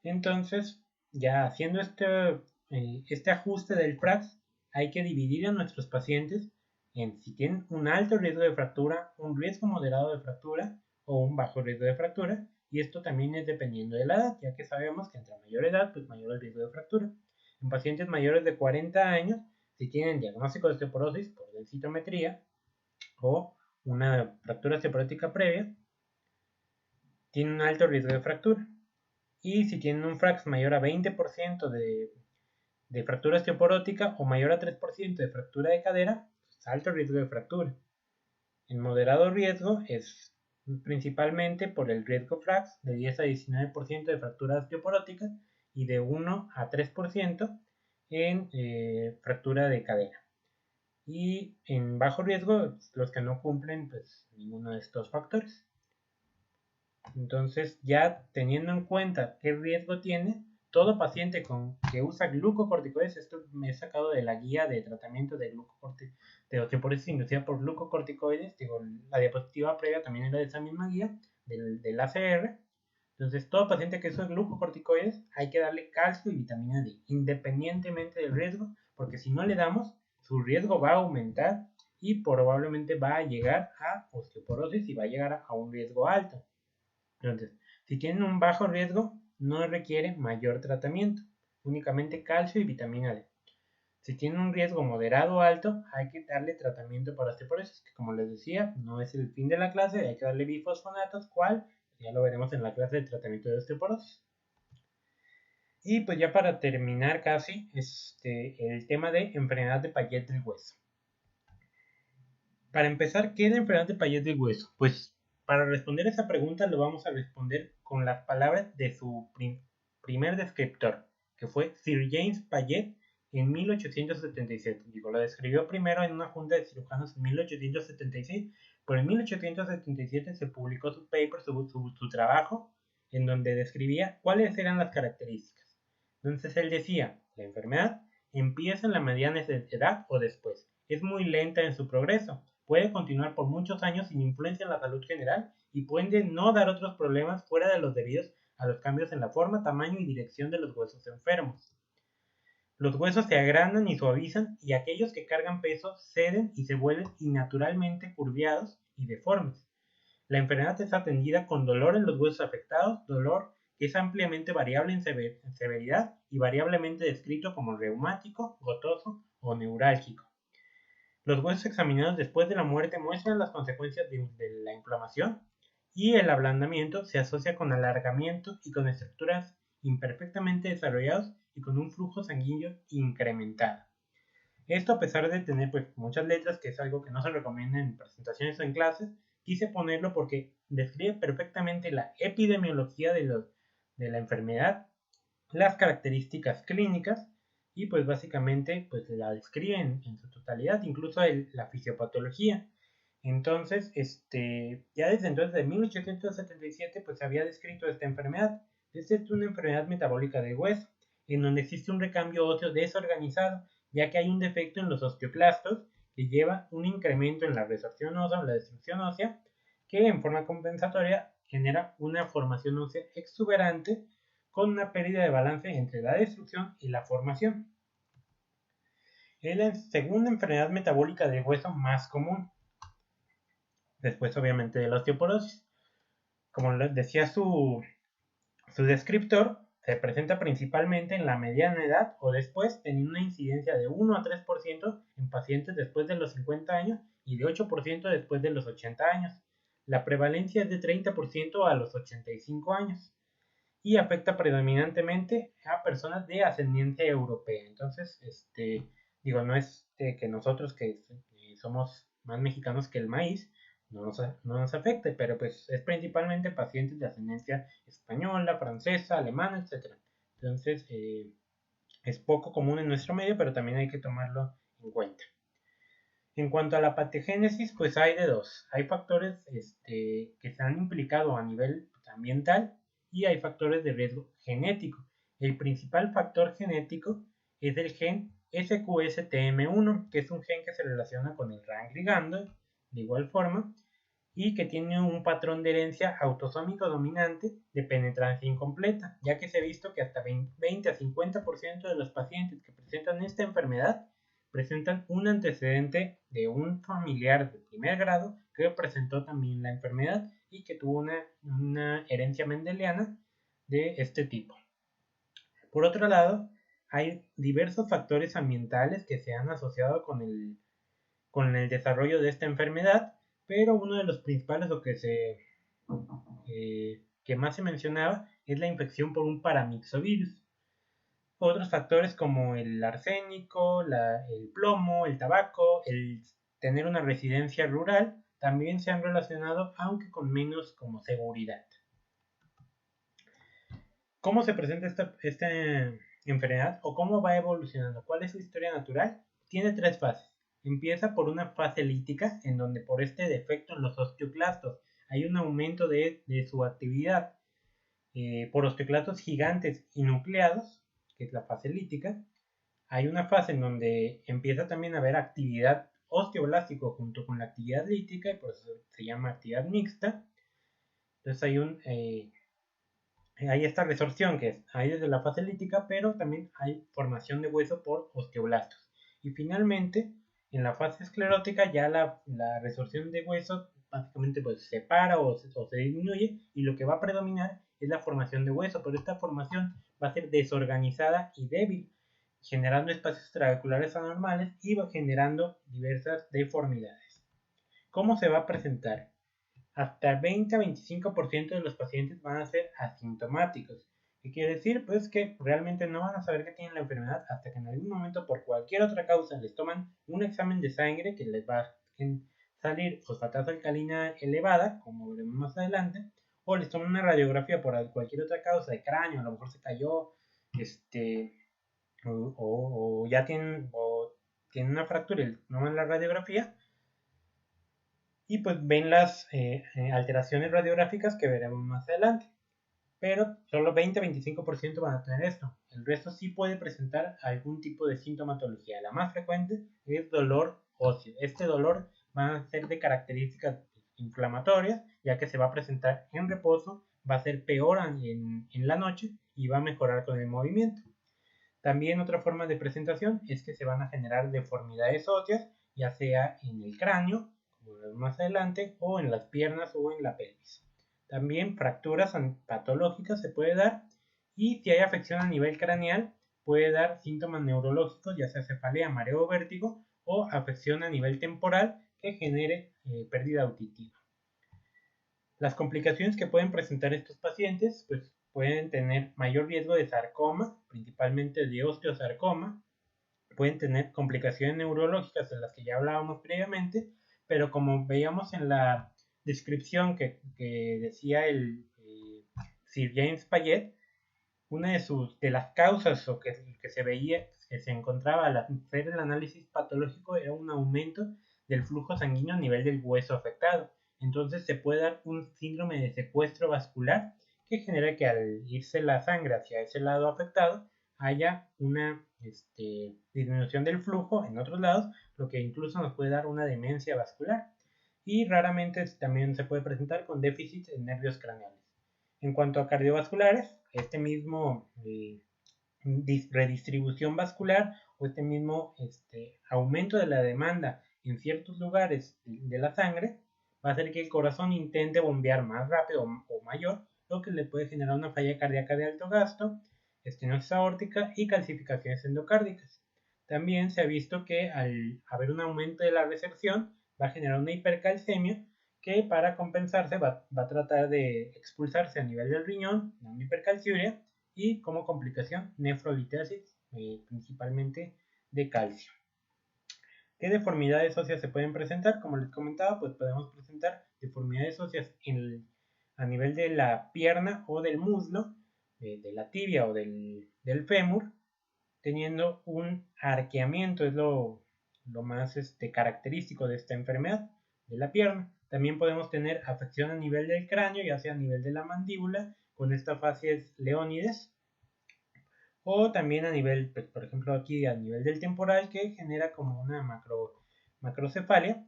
Entonces, ya haciendo este ajuste del FRAX, hay que dividir a nuestros pacientes en si tienen un alto riesgo de fractura, un riesgo moderado de fractura o un bajo riesgo de fractura, y esto también es dependiendo de la edad, ya que sabemos que entre mayor edad, pues mayor el riesgo de fractura. En pacientes mayores de 40 años, si tienen diagnóstico de osteoporosis por densitometría o una fractura osteoporótica previa, tienen un alto riesgo de fractura. Y si tienen un FRAX mayor a 20% de fractura osteoporótica o mayor a 3% de fractura de cadera, pues alto riesgo de fractura. En moderado riesgo es principalmente por el riesgo FRAX de 10 a 19% de fractura osteoporótica y de 1 a 3% en fractura de cadera. Y en bajo riesgo, los que no cumplen pues ninguno de estos factores. Entonces, ya teniendo en cuenta qué riesgo tiene, todo paciente que usa glucocorticoides, esto me he sacado de la guía de tratamiento de osteoporosis inducida por glucocorticoides, digo, la diapositiva previa también era de esa misma guía, del ACR. Entonces, todo paciente que usa glucocorticoides hay que darle calcio y vitamina D, independientemente del riesgo, porque si no le damos, su riesgo va a aumentar y probablemente va a llegar a osteoporosis y va a llegar a un riesgo alto. Entonces, si tienen un bajo riesgo, no requiere mayor tratamiento, únicamente calcio y vitamina D. Si tienen un riesgo moderado o alto, hay que darle tratamiento para osteoporosis, que como les decía, no es el fin de la clase, hay que darle bifosfonatos, cual ya lo veremos en la clase de tratamiento de osteoporosis. Y pues ya para terminar casi, el tema de enfermedad de Payet del hueso. Para empezar, ¿qué es la enfermedad de Payet del hueso? Pues para responder esa pregunta lo vamos a responder con las palabras de su primer descriptor, que fue Sir James Payet en 1877. Digo, lo describió primero en una junta de cirujanos en 1876, pero en 1877 se publicó su paper, su trabajo, en donde describía cuáles eran las características. Entonces él decía, la enfermedad empieza en la mediana edad o después. Es muy lenta en su progreso. Puede continuar por muchos años sin influencia en la salud general y puede no dar otros problemas fuera de los debidos a los cambios en la forma, tamaño y dirección de los huesos enfermos. Los huesos se agrandan y suavizan, y aquellos que cargan peso ceden y se vuelven innaturalmente curviados y deformes. La enfermedad es atendida con dolor en los huesos afectados, dolor que es ampliamente variable en severidad y variablemente descrito como reumático, gotoso o neurálgico. Los huesos examinados después de la muerte muestran las consecuencias de la inflamación, y el ablandamiento se asocia con alargamiento y con estructuras imperfectamente desarrolladas y con un flujo sanguíneo incrementado. Esto, a pesar de tener pues muchas letras, que es algo que no se recomienda en presentaciones o en clases, quise ponerlo porque describe perfectamente la epidemiología de la enfermedad, las características clínicas, y pues básicamente pues la describen en su totalidad, incluso la fisiopatología. Entonces, ya desde entonces, de 1877, pues se había descrito esta enfermedad. Esta es una enfermedad metabólica del hueso, en donde existe un recambio óseo desorganizado, ya que hay un defecto en los osteoclastos que lleva un incremento en la resorción ósea o la destrucción ósea, que en forma compensatoria genera una formación ósea exuberante con una pérdida de balance entre la destrucción y la formación. Es la segunda enfermedad metabólica del hueso más común, después obviamente de la osteoporosis. Como decía su descriptor, Se presenta principalmente en la mediana edad o después, teniendo una incidencia de 1 a 3% en pacientes después de los 50 años y de 8% después de los 80 años. La prevalencia es de 30% a los 85 años y afecta predominantemente a personas de ascendencia europea. Entonces, no es que nosotros que somos más mexicanos que el maíz, no nos afecte, pero pues es principalmente pacientes de ascendencia española, francesa, alemana, etc. Entonces, es poco común en nuestro medio, pero también hay que tomarlo en cuenta. En cuanto a la patogénesis, pues hay de dos. Hay factores que se han implicado a nivel ambiental y hay factores de riesgo genético. El principal factor genético es el gen SQSTM1, que es un gen que se relaciona con el RAN ligando, de igual forma, y que tiene un patrón de herencia autosómico dominante de penetrancia incompleta, ya que se ha visto que hasta 20 a 50% de los pacientes que presentan esta enfermedad presentan un antecedente de un familiar de primer grado que presentó también la enfermedad y que tuvo una herencia mendeliana de este tipo. Por otro lado, hay diversos factores ambientales que se han asociado con el desarrollo de esta enfermedad, pero uno de los principales que más se mencionaba es la infección por un paramyxovirus. Otros factores como el arsénico, el plomo, el tabaco, el tener una residencia rural, también se han relacionado, aunque con menos como seguridad. ¿Cómo se presenta esta enfermedad o cómo va evolucionando? ¿Cuál es su historia natural? Tiene 3 fases. Empieza por una fase lítica, en donde por este defecto en los osteoclastos hay un aumento de su actividad por osteoclastos gigantes y nucleados, que es la fase lítica. Hay una fase en donde empieza también a haber actividad osteoblástico junto con la actividad lítica, y por eso se llama actividad mixta. Entonces hay esta resorción que hay desde la fase lítica, pero también hay formación de hueso por osteoblastos. Y finalmente, en la fase esclerótica ya la resorción de hueso básicamente pues se para o se disminuye, y lo que va a predominar es la formación de hueso, pero esta formación va a ser desorganizada y débil, generando espacios trabeculares anormales y va generando diversas deformidades. ¿Cómo se va a presentar? Hasta el 20 a 25% de los pacientes van a ser asintomáticos. ¿Qué quiere decir? Pues que realmente no van a saber que tienen la enfermedad hasta que en algún momento, por cualquier otra causa, les toman un examen de sangre que les va a salir fosfatasa alcalina elevada, como veremos más adelante, o les toman una radiografía por cualquier otra causa de cráneo, a lo mejor se cayó, o ya tienen una fractura y toman la radiografía, y pues ven las alteraciones radiográficas que veremos más adelante. Pero solo 20-25% van a tener esto. El resto sí puede presentar algún tipo de sintomatología. La más frecuente es dolor óseo. Este dolor va a ser de características inflamatorias, ya que se va a presentar en reposo, va a ser peor en la noche y va a mejorar con el movimiento. También otra forma de presentación es que se van a generar deformidades óseas, ya sea en el cráneo, como vemos más adelante, o en las piernas o en la pelvis. También fracturas patológicas se puede dar, y si hay afección a nivel craneal puede dar síntomas neurológicos, ya sea cefalea, mareo o vértigo, o afección a nivel temporal que genere pérdida auditiva. Las complicaciones que pueden presentar estos pacientes pues pueden tener mayor riesgo de sarcoma, principalmente de osteosarcoma, pueden tener complicaciones neurológicas de las que ya hablábamos previamente, pero como veíamos en la descripción que decía el Sir James Payet, una de las causas o que se veía, que se encontraba al hacer el análisis patológico, era un aumento del flujo sanguíneo a nivel del hueso afectado. Entonces se puede dar un síndrome de secuestro vascular que genera que al irse la sangre hacia ese lado afectado haya una disminución del flujo en otros lados, lo que incluso nos puede dar una demencia vascular, y raramente también se puede presentar con déficit en nervios craneales. En cuanto a cardiovasculares, este mismo redistribución vascular o este mismo aumento de la demanda en ciertos lugares de la sangre va a hacer que el corazón intente bombear más rápido o mayor, lo que le puede generar una falla cardíaca de alto gasto, estenosis aórtica y calcificaciones endocárdicas. También se ha visto que al haber un aumento de la recepción va a generar una hipercalcemia que para compensarse va a tratar de expulsarse a nivel del riñón, una hipercalciuria, y como complicación nefrolitosis, principalmente de calcio. ¿Qué deformidades óseas se pueden presentar? Como les comentaba, pues podemos presentar deformidades óseas a nivel de la pierna o del muslo, de la tibia o del fémur, teniendo un arqueamiento, es lo más característico de esta enfermedad de la pierna. También podemos tener afección a nivel del cráneo, ya sea a nivel de la mandíbula, con esta fascies leónides, o también a nivel, pues, por ejemplo aquí a nivel del temporal, que genera como una macrocefalia.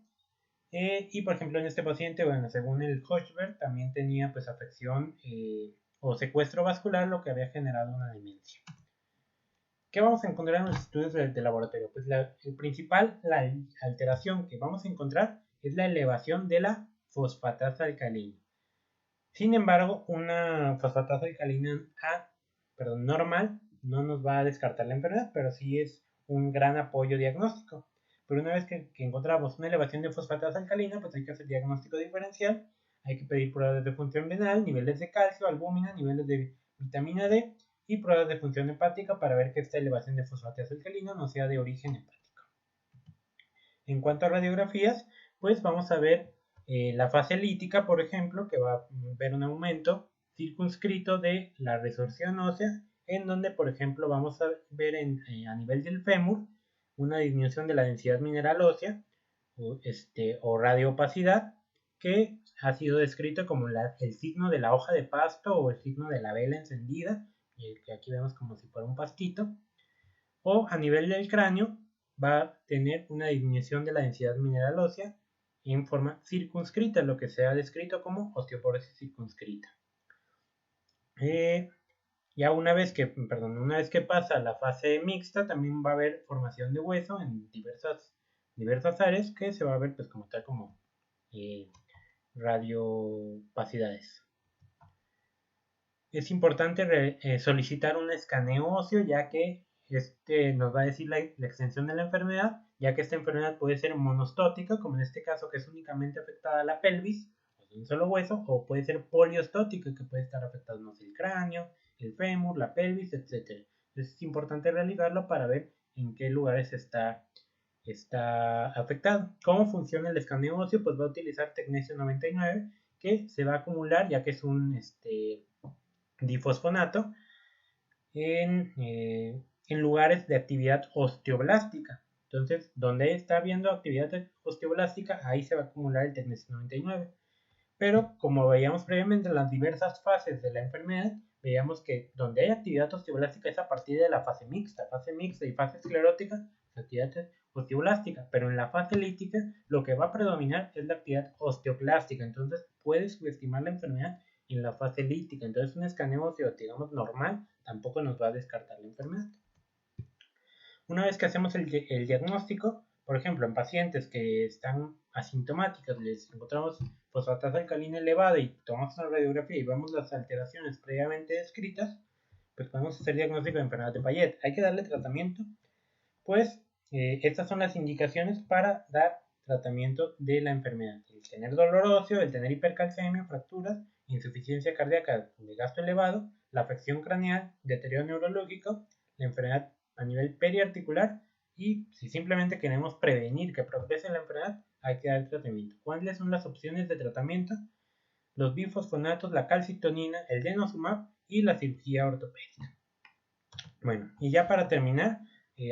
Y por ejemplo en este paciente, bueno, según el Hochberg, también tenía pues afección o secuestro vascular, lo que había generado una demencia. ¿Qué vamos a encontrar en los estudios de laboratorio? Pues la alteración que vamos a encontrar es la elevación de la fosfatasa alcalina. Sin embargo, una fosfatasa alcalina normal no nos va a descartar la enfermedad, pero sí es un gran apoyo diagnóstico. Pero una vez que encontramos una elevación de fosfatasa alcalina, pues hay que hacer diagnóstico diferencial, hay que pedir pruebas de función renal, niveles de calcio, albúmina, niveles de vitamina D y pruebas de función hepática para ver que esta elevación de fosfatasa alcalina no sea de origen hepático. En cuanto a radiografías, pues vamos a ver la fase lítica, por ejemplo, que va a ver un aumento circunscrito de la resorción ósea, en donde, por ejemplo, vamos a ver a nivel del fémur una disminución de la densidad mineral ósea o radioopacidad, que ha sido descrito como el signo de la hoja de pasto o el signo de la vela encendida, que aquí vemos como si fuera un pastito, o a nivel del cráneo va a tener una disminución de la densidad mineral ósea en forma circunscrita, lo que se ha descrito como osteoporosis circunscrita. Ya una vez que pasa la fase mixta, también va a haber formación de hueso en diversas áreas que se va a ver pues como tal como radiopacidades. Es importante solicitar un escaneo óseo, ya que nos va a decir la extensión de la enfermedad, ya que esta enfermedad puede ser monostótica, como en este caso que es únicamente afectada a la pelvis, o de un solo hueso, o puede ser poliostótica, que puede estar afectado no sé, el cráneo, el fémur, la pelvis, etc. Entonces es importante realizarlo para ver en qué lugares está afectado. ¿Cómo funciona el escaneo óseo? Pues va a utilizar tecnesio 99, que se va a acumular, ya que es un difosfonato, en lugares de actividad osteoblástica. Entonces, donde está habiendo actividad osteoblástica, ahí se va a acumular el tecnesio 99. Pero, como veíamos previamente en las diversas fases de la enfermedad, veíamos que donde hay actividad osteoblástica es a partir de la fase mixta y fase esclerótica, actividad osteoblástica, pero en la fase lítica lo que va a predominar es la actividad osteoclástica. Entonces, puedes subestimar la enfermedad en la fase lítica. Entonces, un escaneo óseo, digamos, normal tampoco nos va a descartar la enfermedad. Una vez que hacemos el diagnóstico, por ejemplo, en pacientes que están asintomáticos, les encontramos fosfatasa alcalina elevada y tomamos una radiografía y vemos las alteraciones previamente descritas, pues podemos hacer diagnóstico de enfermedad de Payet. Hay que darle tratamiento, pues estas son las indicaciones para dar tratamiento de la enfermedad: el tener dolor óseo, el tener hipercalcemia, fracturas, insuficiencia cardíaca de gasto elevado, la afección craneal, deterioro neurológico, la enfermedad a nivel periarticular, y si simplemente queremos prevenir que progrese la enfermedad, hay que dar tratamiento. ¿Cuáles son las opciones de tratamiento? Los bifosfonatos, la calcitonina, el denosumab y la cirugía ortopédica. Bueno, y ya para terminar,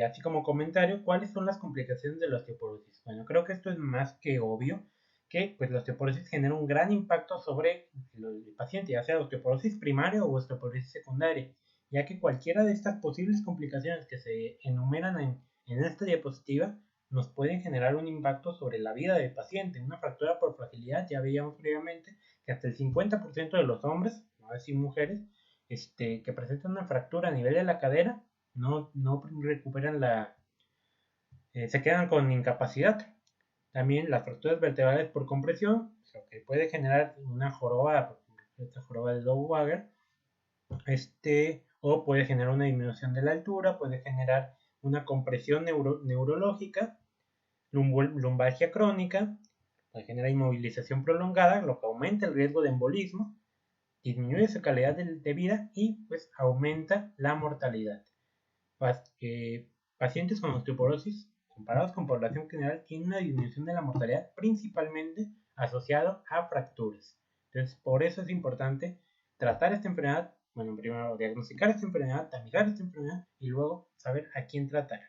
así como comentario, ¿cuáles son las complicaciones de la osteoporosis? Bueno, creo que esto es más que obvio, que pues la osteoporosis genera un gran impacto sobre el paciente, ya sea osteoporosis primaria o osteoporosis secundaria, ya que cualquiera de estas posibles complicaciones que se enumeran en esta diapositiva nos pueden generar un impacto sobre la vida del paciente. Una fractura por fragilidad, ya veíamos previamente que hasta el 50% de los hombres, no decir mujeres, que presentan una fractura a nivel de la cadera, no recuperan se quedan con incapacidad. También las fracturas vertebrales por compresión, lo que puede generar una joroba, esta joroba de Dowager, o puede generar una disminución de la altura, puede generar una compresión neurológica, lumbalgia crónica, puede generar inmovilización prolongada, lo que aumenta el riesgo de embolismo, disminuye su calidad de vida y pues aumenta la mortalidad. Pacientes con osteoporosis comparados con población general tienen una disminución de la mortalidad principalmente asociado a fracturas. Entonces, por eso es importante tratar esta enfermedad, bueno, primero diagnosticar esta enfermedad, tamizar esta enfermedad y luego saber a quién tratar.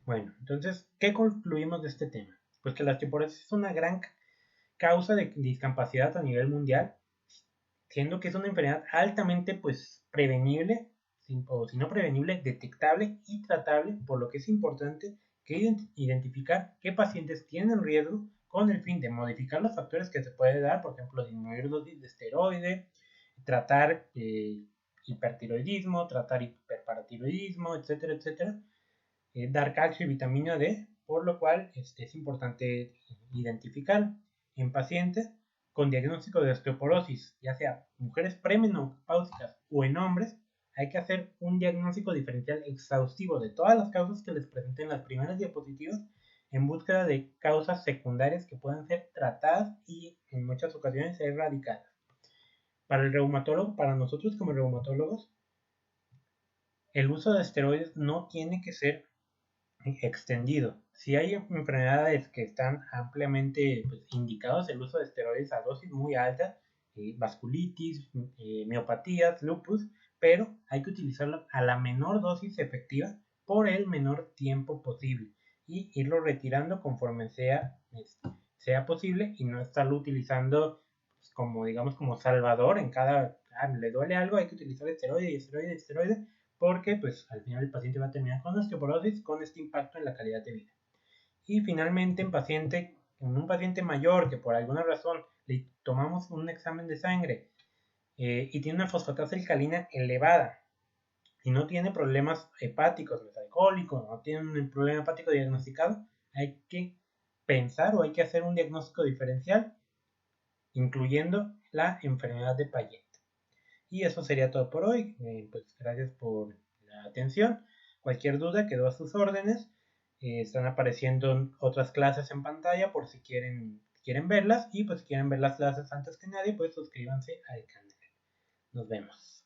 Bueno, entonces, ¿qué concluimos de este tema? Pues que la osteoporosis es una gran causa de discapacidad a nivel mundial, siendo que es una enfermedad altamente pues prevenible, o si no prevenible, detectable y tratable, por lo que es importante que identificar qué pacientes tienen riesgo con el fin de modificar los factores que se puede dar, por ejemplo, disminuir dosis de esteroide, tratar hipertiroidismo, tratar hiperparatiroidismo, etcétera, etcétera, dar calcio y vitamina D, por lo cual es importante identificar en pacientes con diagnóstico de osteoporosis, ya sea mujeres premenopáusicas o en hombres, hay que hacer un diagnóstico diferencial exhaustivo de todas las causas que les presenté en las primeras diapositivas en búsqueda de causas secundarias que puedan ser tratadas y en muchas ocasiones erradicadas. Para el reumatólogo, para nosotros como reumatólogos, el uso de esteroides no tiene que ser extendido. Si hay enfermedades que están ampliamente pues, indicados el uso de esteroides a dosis muy altas, vasculitis, miopatías, lupus, pero hay que utilizarlo a la menor dosis efectiva por el menor tiempo posible y irlo retirando conforme sea posible y no estarlo utilizando pues, como digamos como salvador en cada le duele algo, hay que utilizar esteroide y esteroide y esteroide porque pues al final el paciente va a terminar con osteoporosis con este impacto en la calidad de vida. Y finalmente en un paciente mayor que por alguna razón le tomamos un examen de sangre y tiene una fosfatasa alcalina elevada y no tiene problemas hepáticos, no es alcohólico, no tiene un problema hepático diagnosticado, hay que pensar o hay que hacer un diagnóstico diferencial incluyendo la enfermedad de Payet. Y eso sería todo por hoy. Pues gracias por la atención. Cualquier duda quedó a sus órdenes. Están apareciendo otras clases en pantalla por si quieren verlas. Y pues si quieren ver las clases antes que nadie, pues suscríbanse al canal. Nos vemos.